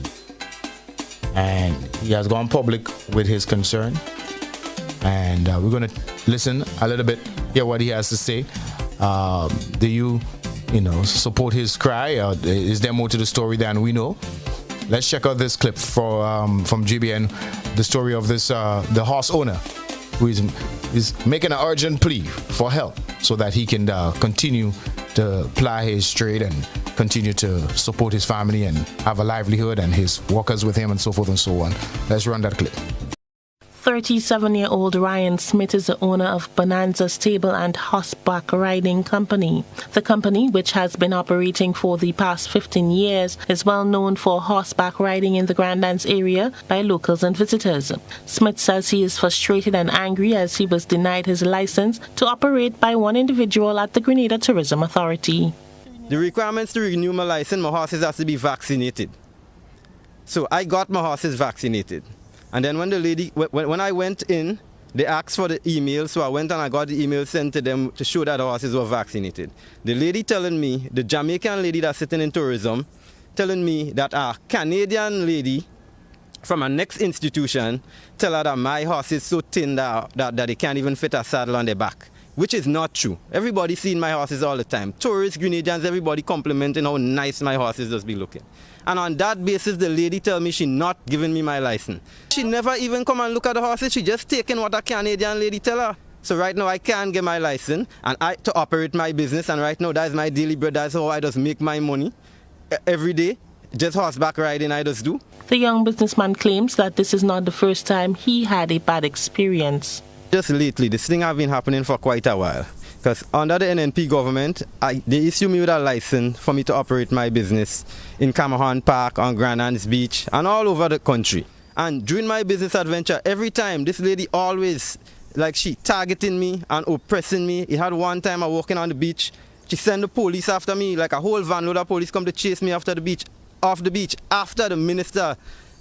And he has gone public with his concern. And we're going to listen a little bit, hear what he has to say. Do you support his cry? Or is there more to the story than we know? Let's check out this clip from GBN, the story of this the horse owner who is making an urgent plea for help so that he can continue to ply his trade and continue to support his family and have a livelihood and his workers with him and so forth and so on. Let's run that clip. 37-year-old Ryan Smith is the owner of Bonanza Stable and Horseback Riding Company. The company, which has been operating for the past 15 years, is well known for horseback riding in the Grandlands area by locals and visitors. Smith says he is frustrated and angry as he was denied his license to operate by one individual at the Grenada Tourism Authority. The requirements to renew my license, my horses have to be vaccinated. So I got my horses vaccinated. And then when the lady, when I went in, they asked for the email, so I went and I got the email sent to them to show that the horses were vaccinated. The lady telling me, the Jamaican lady that's sitting in tourism, telling me that a Canadian lady from a next institution tell her that my horse is so thin that they can't even fit a saddle on their back, which is not true. Everybody seeing my horses all the time. Tourists, Grenadians, everybody complimenting how nice my horses just be looking. And on that basis, the lady tell me she not giving me my license. She never even come and look at the horses. She just taking what a Canadian lady tell her. So right now I can't get my license and to operate my business. And right now that's my daily bread. That's how I just make my money every day. Just horseback riding I just do. The young businessman claims that this is not the first time he had a bad experience. Just lately, this thing have been happening for quite a while. Because under the NNP government, they issue me with a license for me to operate my business in Camahan Park, on Grandlands Beach, and all over the country. And during my business adventure, every time, this lady always, she targeting me and oppressing me. It had one time I walking on the beach, she sent the police after me, like a whole van load of police come to chase me off the beach, after the minister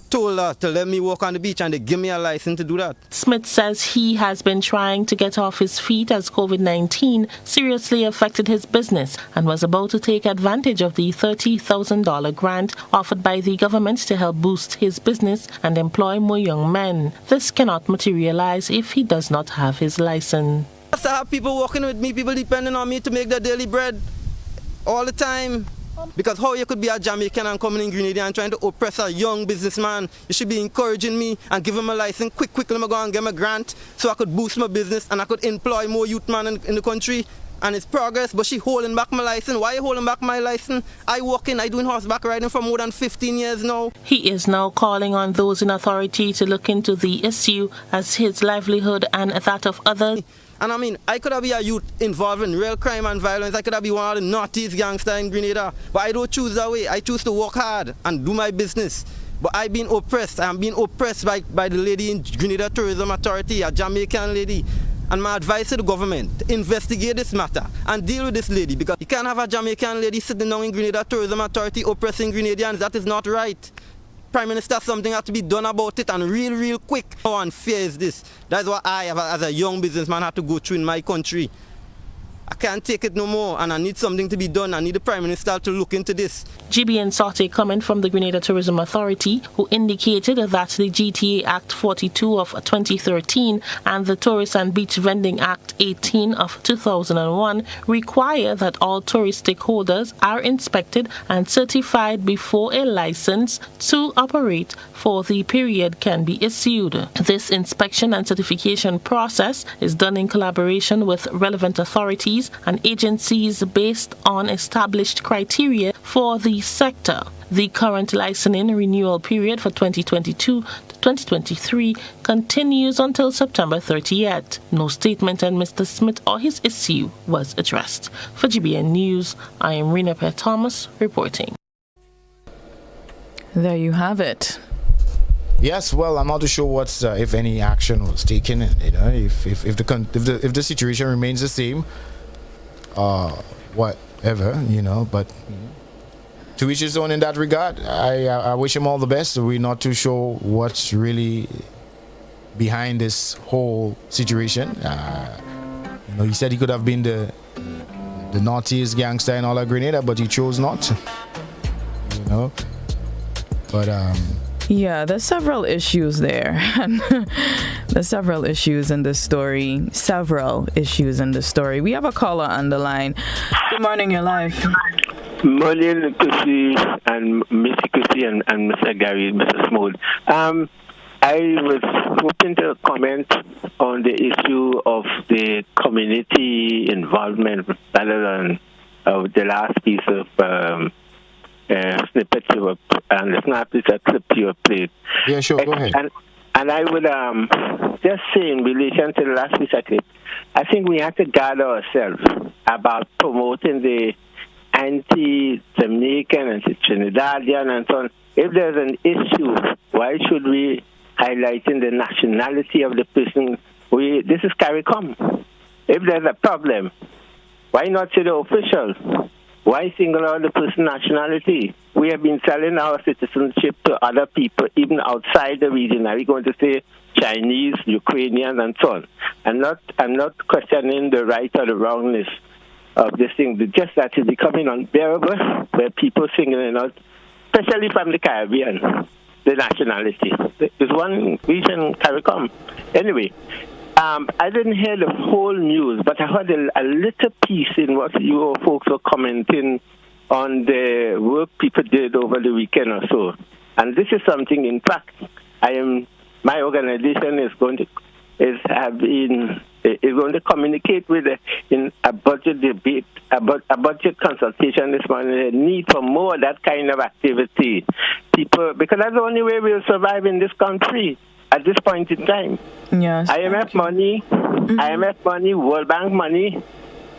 told her to let me walk on the beach and they give me a license to do that. Smith says he has been trying to get off his feet as COVID-19 seriously affected his business and was about to take advantage of the $30,000 grant offered by the government to help boost his business and employ more young men. This cannot materialize if he does not have his license. I have people working with me, people depending on me to make their daily bread all the time. Because how you could be a Jamaican and coming in Grenada and trying to oppress a young businessman? You should be encouraging me and giving me a license quickly. Let me go and get my grant so I could boost my business and I could employ more youth man in the country. And it's progress, but she holding back my license. Why are you holding back my license? I doing horseback riding for more than 15 years now. He is now calling on those in authority to look into the issue as his livelihood and that of others. And I mean, I could have been a youth involved in real crime and violence. I could have been one of the naughtiest gangsters in Grenada. But I don't choose that way. I choose to work hard and do my business. But I've been oppressed. I'm being oppressed by the lady in Grenada Tourism Authority, a Jamaican lady. And my advice to the government, to investigate this matter and deal with this lady, because you can't have a Jamaican lady sitting down in Grenada Tourism Authority oppressing Grenadians. That is not right. Prime Minister, something has to be done about it, and real quick. How unfair is this? That's what I, as a young businessman, had to go through in my country. I can't take it no more, and I need something to be done. I need the Prime Minister to look into this. GBN sought a comment from the Grenada Tourism Authority, who indicated that the GTA Act 42 of 2013 and the Tourist and Beach Vending Act 18 of 2001 require that all tourist stakeholders are inspected and certified before a license to operate for the period can be issued. This inspection and certification process is done in collaboration with relevant authorities and agencies based on established criteria for the sector. The current licensing renewal period for 2022 to 2023 continues until September 30th. No statement on Mr. Smith or his issue was addressed. For GBN News, I am Rena Pear Thomas reporting. There you have it. Yes, well, I'm not too sure what's if any action was taken. If the situation remains the same, whatever, but to each his own in that regard. I wish him all the best. We're not too sure what's really behind this whole situation. He said he could have been the naughtiest gangster in all of Grenada, but he chose not to. But yeah, there's several issues there. There's several issues in this story. We have a caller on the line. Good morning, you're live. Morning, Chrissy and Msy.Chrissy and Mr. Gary, Mr. Smooth. I was hoping to comment on the issue of the community involvement rather than the last piece of snippet you were, and the snap is a clip you played. Yeah, sure, go ahead. And I would just say in relation to the last piece of clip, I think we have to guard ourselves about promoting the anti-Jamaican and Trinidadian and so on. If there's an issue, why should we highlighting the nationality of the person? This is CARICOM. If there's a problem, why not say the official? Why single out the person nationality? We have been selling our citizenship to other people, even outside the region. Are we going to say Chinese, Ukrainian, and so on? I'm not questioning the right or the wrongness of this thing, but just that it's becoming unbearable, where people singling out, especially from the Caribbean, the nationality. There's one region, CARICOM. Anyway, I didn't hear the whole news, but I heard a little piece in what you folks were commenting on the work people did over the weekend or so. And this is something, in fact, my organization is going to communicate with in a budget debate, a budget consultation this morning. The need for more of that kind of activity, people, because that's the only way we'll survive in this country at this point in time. Yes. IMF money, World Bank money,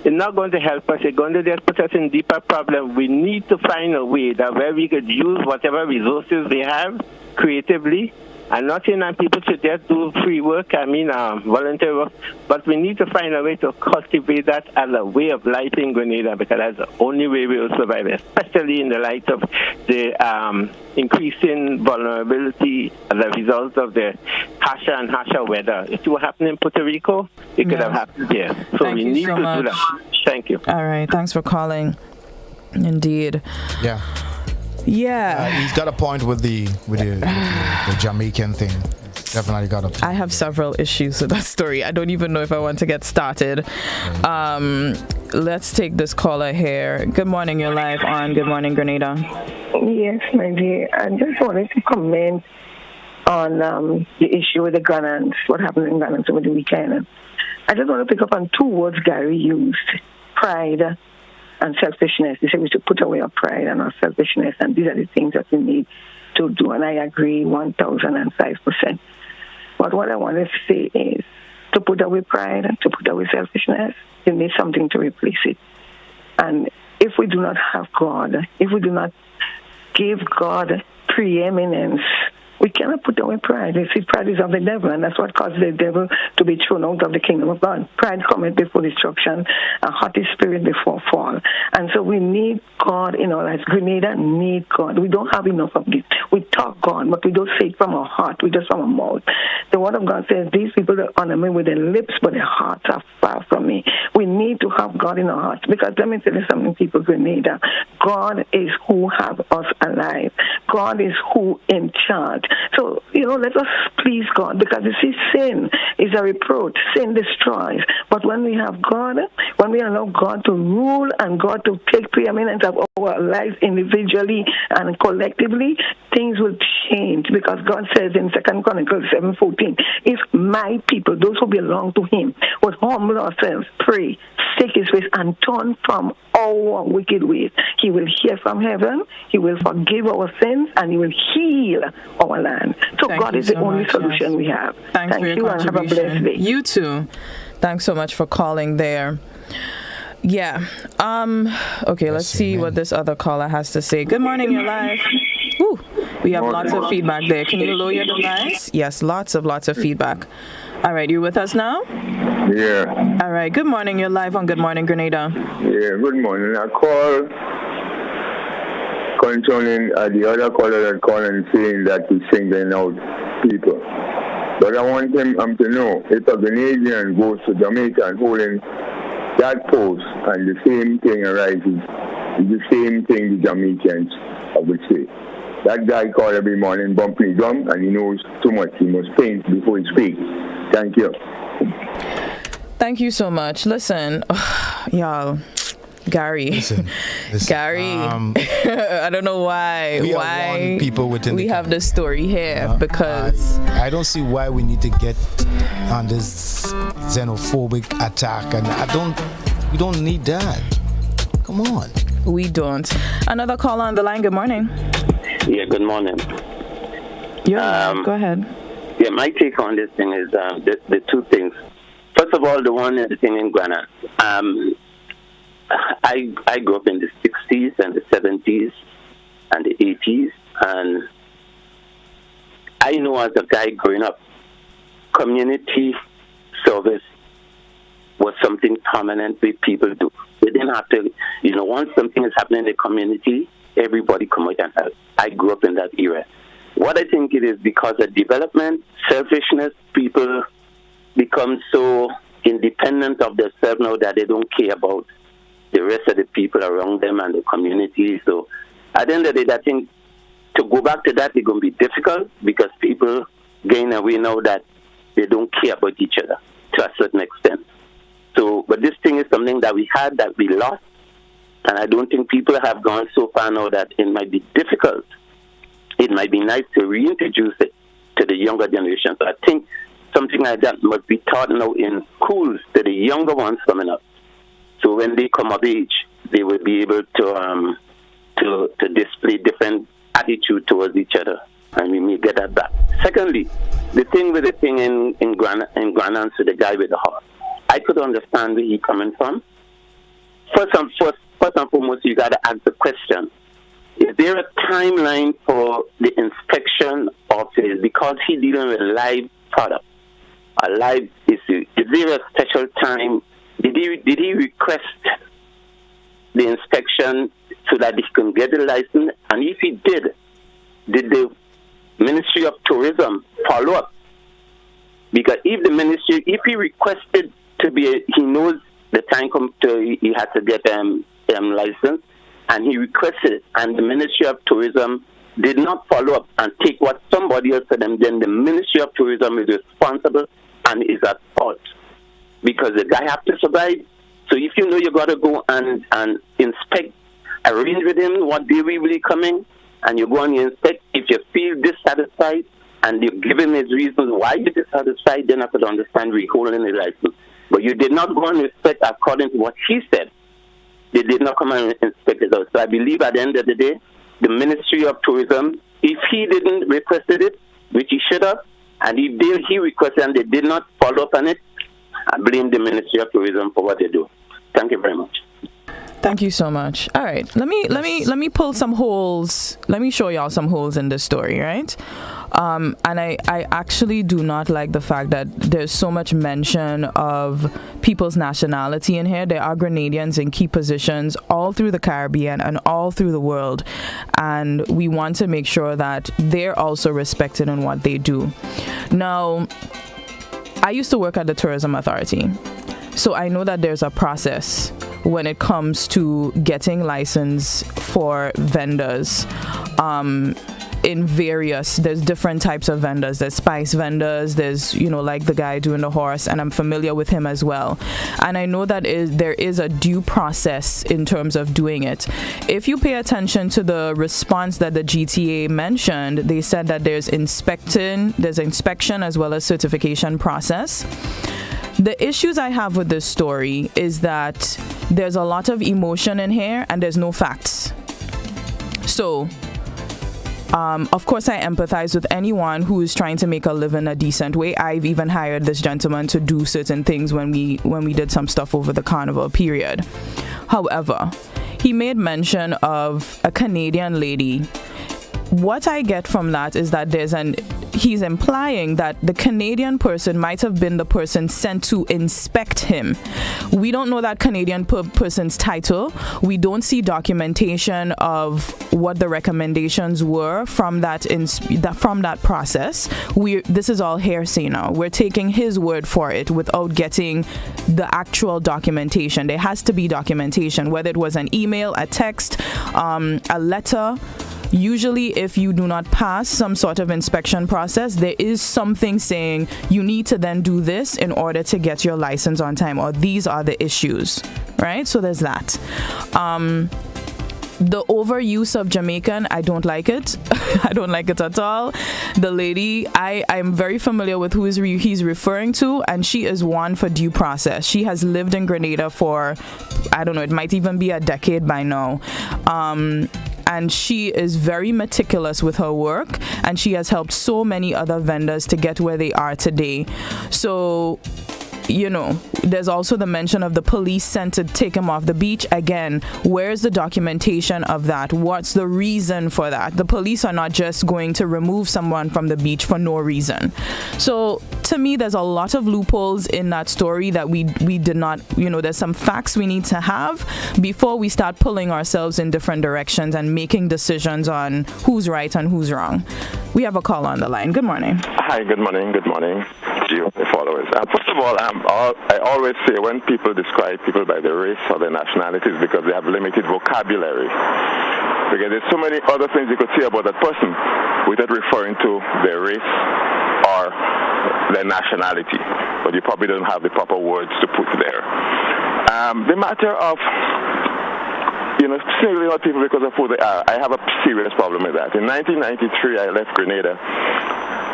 is not going to help us. It's going to just put us in deeper problems. We need to find a way that where we could use whatever resources we have creatively. I'm not saying that people should just do free work, volunteer work, but we need to find a way to cultivate that as a way of life in Grenada, because that's the only way we will survive, especially in the light of the increasing vulnerability as a result of the harsher and harsher weather. If it were happening in Puerto Rico, it could have happened here. So we need to do that. Thank you. All right. Thanks for calling. Indeed. Yeah. He's got a point with the Jamaican thing. Definitely got a point. I have several issues with that story. I don't even know if I want to get started. Let's take this caller here. Good morning, you're live on Good Morning Grenada. Yes, my dear. I just wanted to comment on the issue with the Ghanaians, what happened in Ghana over the weekend. I just want to pick up on two words Gary used: pride and selfishness. He said we should put away our pride and our selfishness, and these are the things that we need to do, and I agree 1,005%. But what I want to say is to put away pride and to put away selfishness, you need something to replace it. And if we do not have God, if we do not give God preeminence We cannot put away pride. You see, pride is of the devil, and that's what causes the devil to be thrown out of the kingdom of God. Pride cometh before destruction, a haughty spirit before fall. And so we need God in our lives. Grenada need God. We don't have enough of it. We talk God, but we don't say it from our heart. We just from our mouth. The word of God says, these people that honor me with their lips, but their hearts are far from me. We need to have God in our hearts, because let me tell you something, people, Grenada. God is who have us alive. God is who in charge. So, let us please God, because you see, sin is a reproach. Sin destroys. But when we have God, when we allow God to rule and God to take preeminence of our lives individually and collectively, things will change, because God says in 2 Chronicles 7:14, if my people, those who belong to him, would humble ourselves, pray, seek his face, and turn from our wicked ways, he will hear from heaven, he will forgive our sins, and he will heal our land. So God is the only solution we have. Thanks for your you, and have a blessed day. You too. Thanks so much for calling there. Yeah. Okay, let's see what this other caller has to say. Good morning, you're live. Ooh, we have lots of feedback there. Can you lower your device? Yes, lots of feedback. All right, you with us now? Yeah. All right, good morning. You're live on Good Morning Grenada. Yeah, good morning. I call concerning the other caller that called and saying that he's singling out people. But I want him to know, if a Grenadian goes to Jamaica and holding that post and the same thing arises, it's the same thing the Jamaicans would say. That guy called every morning, bumping his drum, and he knows too much. He must think before he speaks. Thank you. Thank you so much. Listen, y'all, Gary. Gary, I don't know why people within we have this story here, because I don't see why we need to get on this xenophobic attack, and we don't need that. Come on. We don't. Another call on the line. Good morning. Yeah, good morning. Go ahead. Yeah, my take on this thing is the two things. First of all, the one is the thing in Grenada. I grew up in the 60s and the 70s and the 80s, and I know as a guy growing up, community service was something permanent that people do. They didn't have to, once something is happening in the community, everybody come out and help. I grew up in that era. What I think it is because of development, selfishness, people become so independent of themselves now that they don't care about the rest of the people around them and the community. So at the end of the day, I think to go back to that is going to be difficult, because people gain away now that they don't care about each other to a certain extent. So, but this thing is something that we had that we lost, and I don't think people have gone so far now that it might be difficult. It might be nice to reintroduce it to the younger generation. So I think something like that must be taught now in schools to the younger ones coming up. So when they come of age, they will be able to display different attitude towards each other, and we may get that back. Secondly, the thing with the thing in Grenada, so the guy with the heart, I could understand where he's coming from. First and foremost, you got to ask the question: is there a timeline for the inspection of his? Because he's dealing with a live product, a live issue. Is there a special time? Did he request the inspection so that he can get the license? And if he did the Ministry of Tourism follow up? Because if he requested to be, he knows the time comes to he had to get license, and he requested it, and the Ministry of Tourism did not follow up and take what somebody else said, and then the Ministry of Tourism is responsible and is at fault, because the guy has to survive. So if you know you got to go and inspect, arrange with him what day we will be coming, and you go and you inspect. If you feel dissatisfied and you give him his reasons why you're dissatisfied, then I could understand recalling the license. But you did not go and inspect according to what he said. They did not come and inspect it out. So I believe at the end of the day, the Ministry of Tourism, if he didn't request it, which he should have, and if he requested and they did not follow up on it, I blame the Ministry of Tourism for what they do. Thank you very much. Thank you so much. All right, let me pull some holes. Let me show y'all some holes in this story, right? And I actually do not like the fact that there's so much mention of people's nationality in here. There are Grenadians in key positions all through the Caribbean and all through the world, and we want to make sure that they're also respected in what they do. Now, I used to work at the Tourism Authority, so I know that there's a process when it comes to getting license for vendors. There's different types of vendors. There's spice vendors, there's, like the guy doing the horse, and I'm familiar with him as well. And I know that there is a due process in terms of doing it. If you pay attention to the response that the GTA mentioned, they said that there's inspection as well as certification process. The issues I have with this story is that there's a lot of emotion in here and there's no facts. So, of course, I empathize with anyone who is trying to make a living a decent way. I've even hired this gentleman to do certain things when we did some stuff over the carnival period. However, he made mention of a Canadian lady. What I get from that is that he's implying that the Canadian person might have been the person sent to inspect him. We don't know that Canadian person's title. We don't see documentation of what the recommendations were from that process. This is all hearsay now. We're taking his word for it without getting the actual documentation. There has to be documentation, whether it was an email, a text, a letter. Usually, if you do not pass some sort of inspection process, there is something saying you need to then do this in order to get your license on time, or these are the issues, right? So there's that. The overuse of Jamaican, I don't like it. I don't like it at all. The lady, I'm very familiar with who he's referring to, and she is one for due process. She has lived in Grenada for, I don't know, it might even be a decade by now. And she is very meticulous with her work, and she has helped so many other vendors to get where they are today. So, there's also the mention of the police sent to take him off the beach. Again, where's the documentation of that? What's the reason for that? The police are not just going to remove someone from the beach for no reason. So to me, there's a lot of loopholes in that story that we did not, there's some facts we need to have before we start pulling ourselves in different directions and making decisions on who's right and who's wrong. We have a call on the line. Good morning. Hi, good morning. Good morning to you, the followers. First of all, I always say when people describe people by their race or their nationalities because they have limited vocabulary. Because there's so many other things you could say about that person without referring to their race or their nationality. But you probably don't have the proper words to put there. The matter of singling out people because of who they are, I have a serious problem with that. In 1993, I left Grenada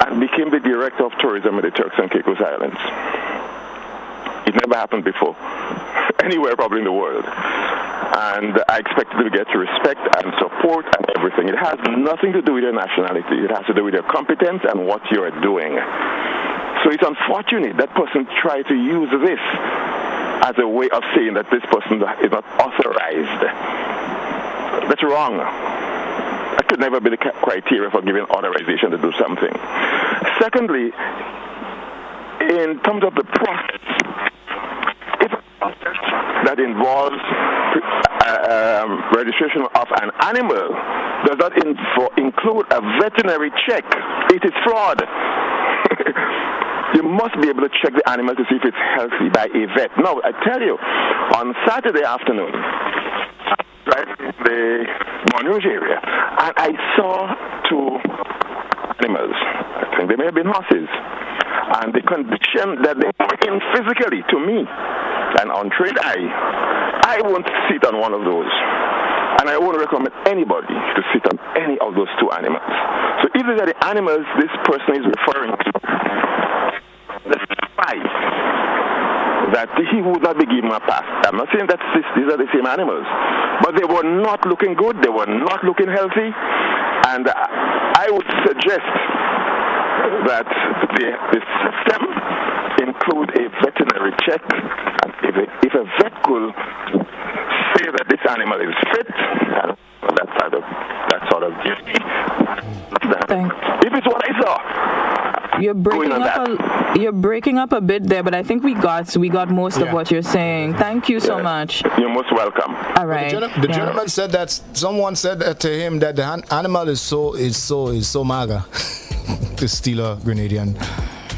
and became the director of tourism in the Turks and Caicos Islands. It never happened before, anywhere probably in the world. And I expected to get respect and support and everything. It has nothing to do with your nationality. It has to do with your competence and what you are doing. So it's unfortunate that person tried to use this as a way of saying that this person is not authorized. That's wrong. That could never be the criteria for giving authorization to do something. Secondly, in terms of the process, if that involves registration of an animal does not include a veterinary check, it is fraud. You must be able to check the animal to see if it's healthy by a vet. No, I tell you, on Saturday afternoon, right in the Montrouge area, and I saw two animals. I think they may have been horses. And the condition that they were in physically, to me, an untrained eye, I won't sit on one of those. And I won't recommend anybody to sit on any of those two animals. So if these are the animals this person is referring to, that he would not be given a pass. I'm not saying that these are the same animals, but they were not looking good, they were not looking healthy, and I would suggest that the system include a veterinary check, and if a vet could say that this animal is fit, that sort of duty. If it's what I saw, saw. You're breaking up a bit there, but I think we got most of what you're saying. Thank you so much. You're most welcome. All right. The gentleman said that someone said that to him that the animal is so maga, to steal a Grenadian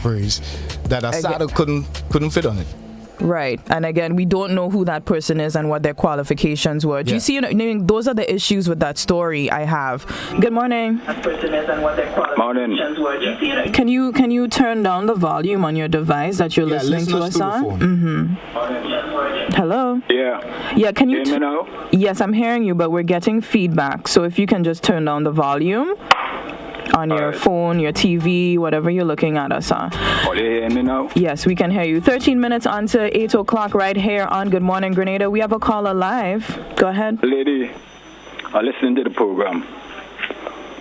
phrase, that a saddle couldn't fit on it. Right. And again, we don't know who that person is and what their qualifications were. Do you see, those are the issues with that story I have. Good morning. That person is and what their qualifications were. Can you turn down the volume on your device that you're listening to us on? Hello? Yeah. Yeah, can you... hear me now? Yes, I'm hearing you, but we're getting feedback. So if you can just turn down the volume on your phone, your TV, whatever you're looking at us on. Oh, you hear me now? Yes, we can hear you. 13 minutes on to 8 o'clock right here on Good Morning Grenada. We have a caller live. Go ahead. Lady, I listen to the program.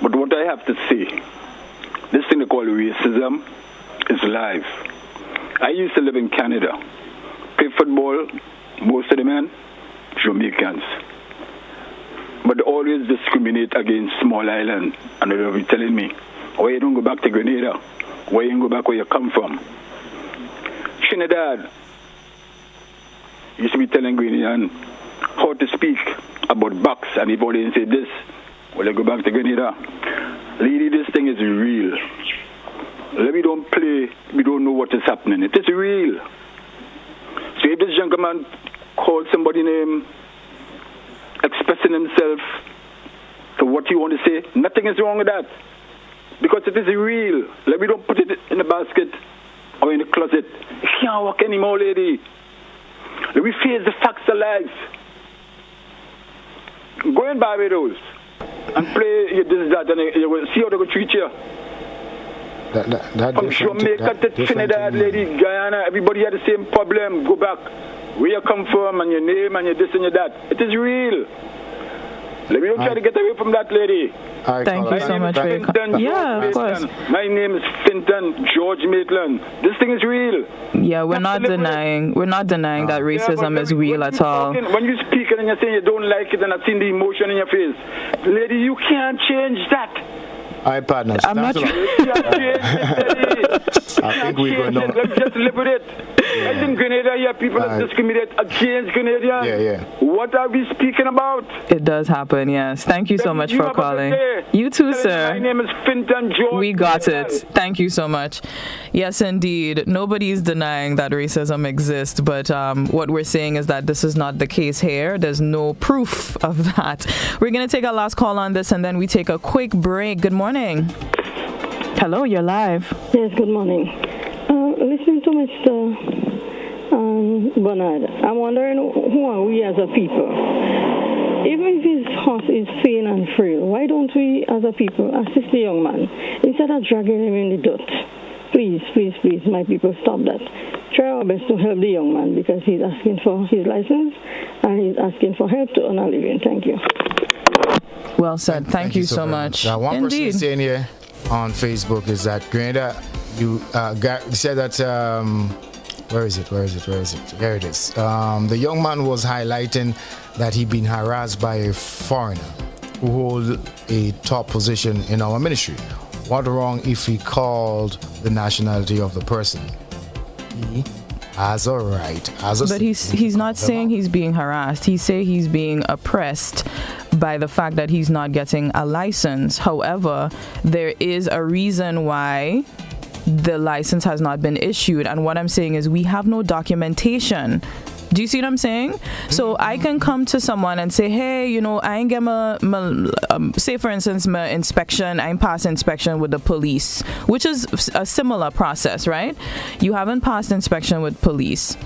But what I have to say, this thing they call racism is live. I used to live in Canada. Play football, most of the men, Jamaicans. But they always discriminate against small island. And they'll be telling me, why you don't go back to Grenada? Why you don't go back where you come from? Trinidad used to be telling Grenadian how to speak about bucks, and if they say this, well, they go back to Grenada. Lady, this thing is real. Let me don't play, we don't know what is happening. It is real. So if this gentleman called somebody name, expressing himself to what he want to say, nothing is wrong with that. Because it is real. Let me don't put it in the basket or in the closet. You can't walk anymore, lady. Let me face the facts of life. Go in Barbados and play this, that, and you will see how they will treat you. From Jamaica to Trinidad, lady, Guyana, everybody had the same problem. Go back. Where you come from and your name and your this and your that. It is real. Let me don't try to get away from that, lady. Thank you so much for your comment. Yeah, of course. My name is Finton George Maitland. This thing is real. Yeah, we're not denying that racism is real at all. When you speak and you're saying you don't like it and I've seen the emotion in your face, lady, you can't change that. All right, partners. I'm not sure. I think we're going to... Let's just live with it. Yeah. In Grenada, here, people that discriminate against Grenadians. Yeah. What are we speaking about? It does happen, yes. Thank you so much for calling. You too, sir. My name is Finton George. We got it. Thank you so much. Yes, indeed. Nobody is denying that racism exists, but what we're saying is that this is not the case here. There's no proof of that. We're going to take a last call on this, and then we take a quick break. Good morning. Hello, you're live. Yes, good morning. Listening to Mr. Bernard, I'm wondering who are we as a people? Even if his horse is thin and frail, why don't we as a people assist the young man instead of dragging him in the dirt? Please, my people, stop that. Try our best to help the young man because he's asking for his license and he's asking for help to earn a living. Thank you. Well said. Thank you so much. One person Indeed. saying here on Facebook is that Grenada, you said that where is it? Here it is. The young man was highlighting that he'd been harassed by a foreigner who holds a top position in our ministry. What wrong if he called the nationality of the person? He has a right. But he's not saying he's being harassed. He say he's being oppressed by the fact that he's not getting a license. However, there is a reason why the license has not been issued, and what I'm saying is we have no documentation. Do you see what I'm saying? So I can come to someone and say, hey, I ain't get my say for instance, my inspection, I ain't pass inspection with the police, which is a similar process, right? You haven't passed inspection with police.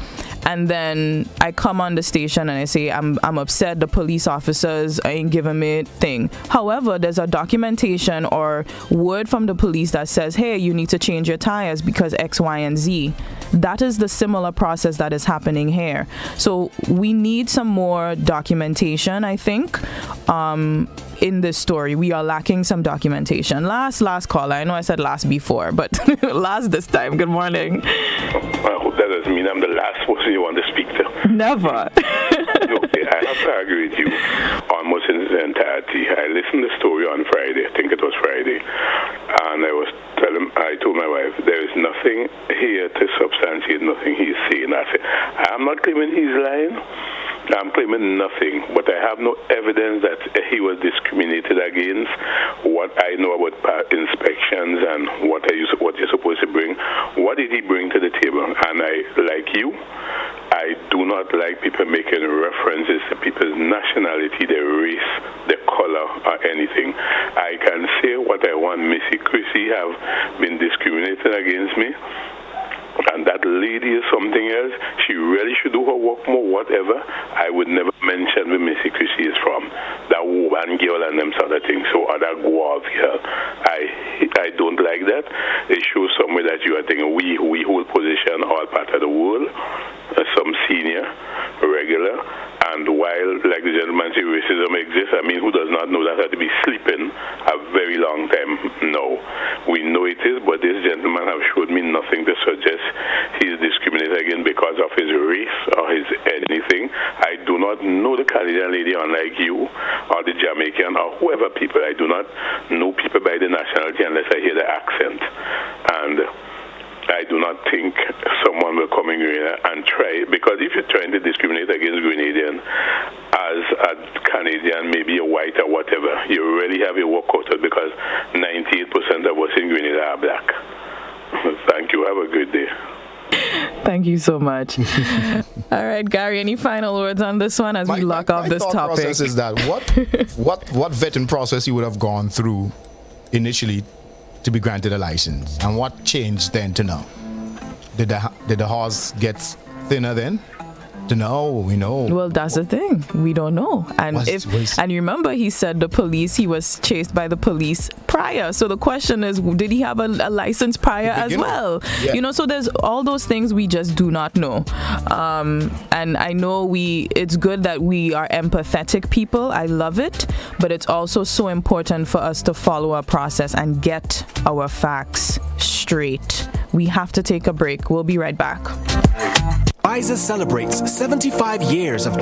And then I come on the station and I say, I'm upset, the police officers ain't giving me thing. However, there's a documentation or word from the police that says, hey, you need to change your tires because X, Y, and Z. That is the similar process that is happening here. So we need some more documentation, I think, in this story. We are lacking some documentation. Last caller. I know I said last before, but last this time. Good morning. I hope that doesn't mean I'm the last person you want to speak to. Never. Okay, I have to agree with you almost in its entirety. I listened to the story on Friday. I think it was Friday. And I told my wife, there is nothing here to substantiate nothing he's saying. I said, I'm not claiming he's lying. I'm claiming nothing, but I have no evidence that he was discriminated against. What I know about inspections and what you're supposed to bring, what did he bring to the table? And like you, I do not like people making references to people's nationality, their race, their color, or anything. I can say what I want. Msy.Chrissy have been discriminated against me. And that lady is something else. She really should do her work more, whatever. I would never mention where Msy.Chrissy is from. That woman girl and them sort of things. So other Guav girl. I don't like that. It shows somewhere that you are thinking we hold position all part of the world. Some senior, regular. And while, like the gentleman said, racism exists, I mean, who does not know that had to be sleeping a very long time? No. We know it is, but this gentleman have showed me nothing to suggest he is discriminated against because of his race or his anything. I do not know the Canadian lady, unlike you, or the Jamaican, or whoever people. I do not know people by the nationality unless I hear the accent. And I do not think someone will come in Grenada and try, because if you're trying to discriminate against Grenadian as a Canadian, maybe a white or whatever, you really have your work cut out because 98% of us in Grenada are black. Thank you. Have a good day. Thank you so much. All right, Gary, any final words on this one as we lock off this topic? My process is that what vetting process you would have gone through initially to be granted a license, and what changed then to now? Did the horse get thinner then? To know, we know. Well, that's the thing. We don't know. And and you remember he said he was chased by the police prior. So the question is, did he have a license prior as well? Yeah. So there's all those things we just do not know. And I know it's good that we are empathetic people. I love it. But it's also so important for us to follow our process and get our facts straight. We have to take a break. We'll be right back. Pfizer celebrates 75 years of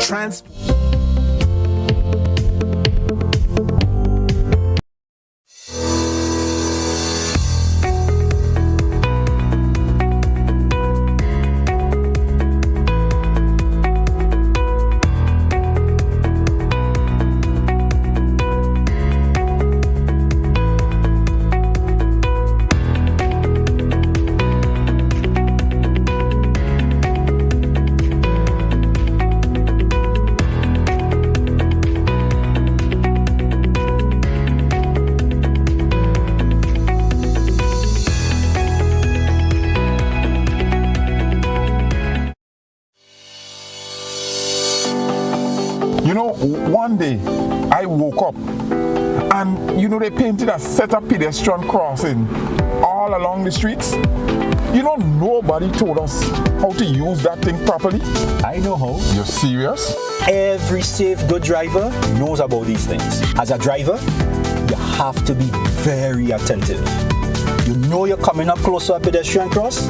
One day, I woke up and, they painted a set of pedestrian crossing all along the streets. Nobody told us how to use that thing properly. I know how. You're serious? Every safe, good driver knows about these things. As a driver, you have to be very attentive. You're coming up close to a pedestrian cross,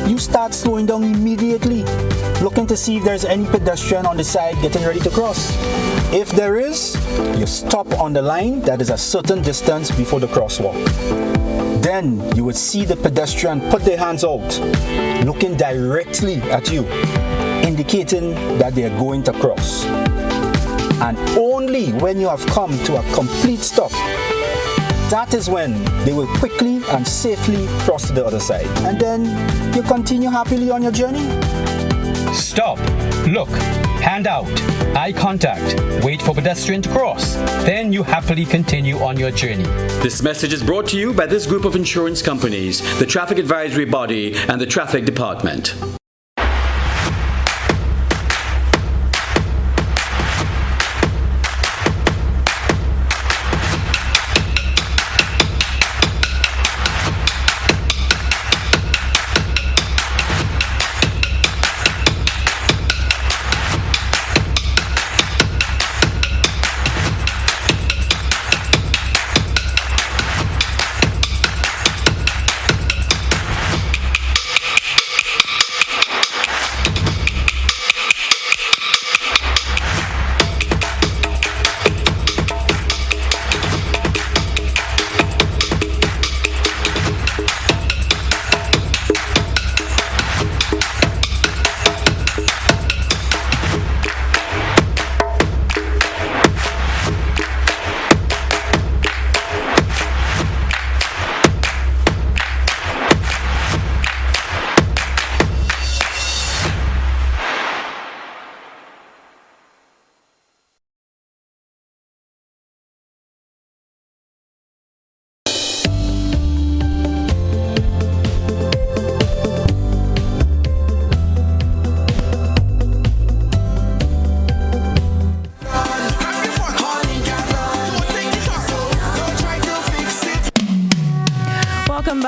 you start slowing down immediately, looking to see if there's any pedestrian on the side getting ready to cross. If there is, you stop on the line that is a certain distance before the crosswalk. Then you would see the pedestrian put their hands out, looking directly at you, indicating that they are going to cross. And only when you have come to a complete stop, that is when they will quickly and safely cross to the other side. And then you continue happily on your journey. Stop, look, hand out, eye contact, wait for pedestrian to cross. Then you happily continue on your journey. This message is brought to you by this group of insurance companies, the Traffic Advisory Body, and the Traffic Department.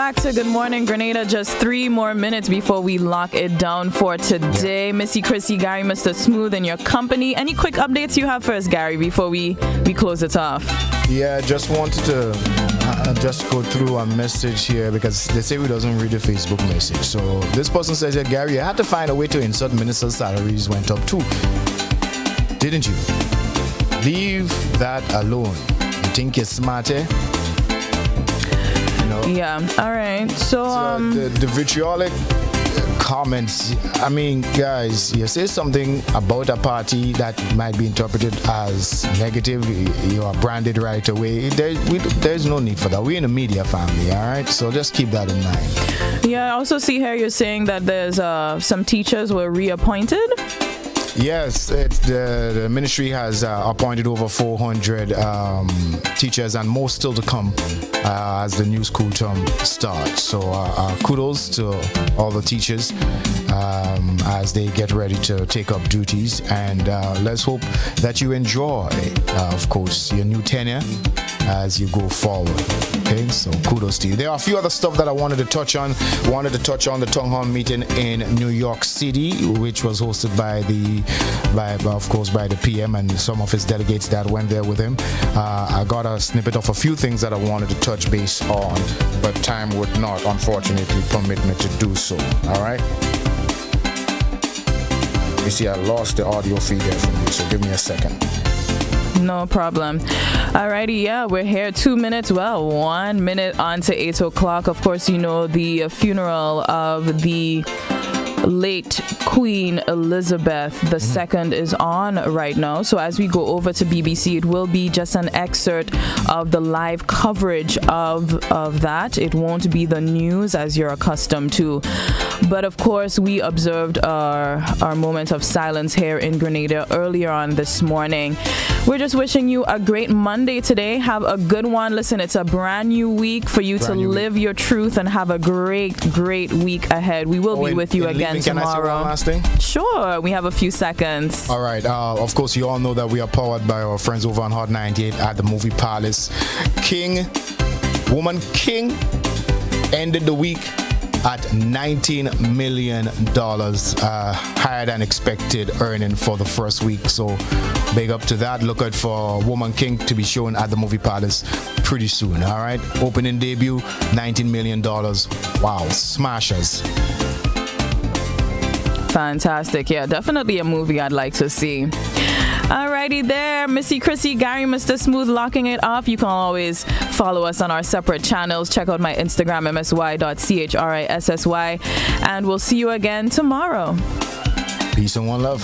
back to Good Morning Grenada. Just 3 more minutes before we lock it down for today. Msy.Chrissy, Gary, Mr. Smooth in your company. Any quick updates you have for us, Gary, before we close it off? Yeah, just wanted to just go through a message here because they say we doesn't read the Facebook message. So this person says that, Gary, you had to find a way to insert ministers' salaries went up too. Didn't you? Leave that alone. You think you're smarter? Yeah, all right. So the vitriolic comments, I mean, guys, you say something about a party that might be interpreted as negative, you are branded right away. There's no need for that. We're in a media family, all right? So just keep that in mind. Yeah, I also see here you're saying that there's some teachers were reappointed. Yes, the ministry has appointed over 400 teachers and more still to come as the new school term starts. So kudos to all the teachers as they get ready to take up duties. And let's hope that you enjoy, of course, your new tenure as you go forward. Okay, so kudos to you. There are a few other stuff that I wanted to touch on. Wanted to touch on the town hall meeting in New York City, which was hosted by the PM and some of his delegates that went there with him. I got a snippet of a few things that I wanted to touch base on, but time would not, unfortunately, permit me to do so. All right. You see, I lost the audio feed there from you, so give me a second. No problem. Alrighty, yeah, we're here 2 minutes, 1 minute on to 8 o'clock. Of course, you know, the funeral of the late Queen Elizabeth II is on right now. So as we go over to BBC, it will be just an excerpt of the live coverage of that. It won't be the news as you're accustomed to. But of course, we observed our moment of silence here in Grenada earlier on this morning. We're just wishing you a great Monday today. Have a good one. Listen, it's a brand new week for you to live your truth and have a great week ahead. We will be with you again tomorrow. Can I say one last thing? Sure. We have a few seconds. All right. Of course, you all know that we are powered by our friends over on Hot 98 at the Movie Palace. Woman King ended the week at $19 million, higher than expected earning for the first week. So big up to that. Look out for Woman King to be shown at the Movie Palace pretty soon. All right. Opening debut, $19 million. Wow. Smashers. Fantastic. Yeah, definitely a movie I'd like to see. Alrighty there, Msy.Chrissy, Gary, Mr. Smooth locking it off. You can always follow us on our separate channels. Check out my Instagram, msy.CHRISSY, and we'll see you again tomorrow. Peace and one love.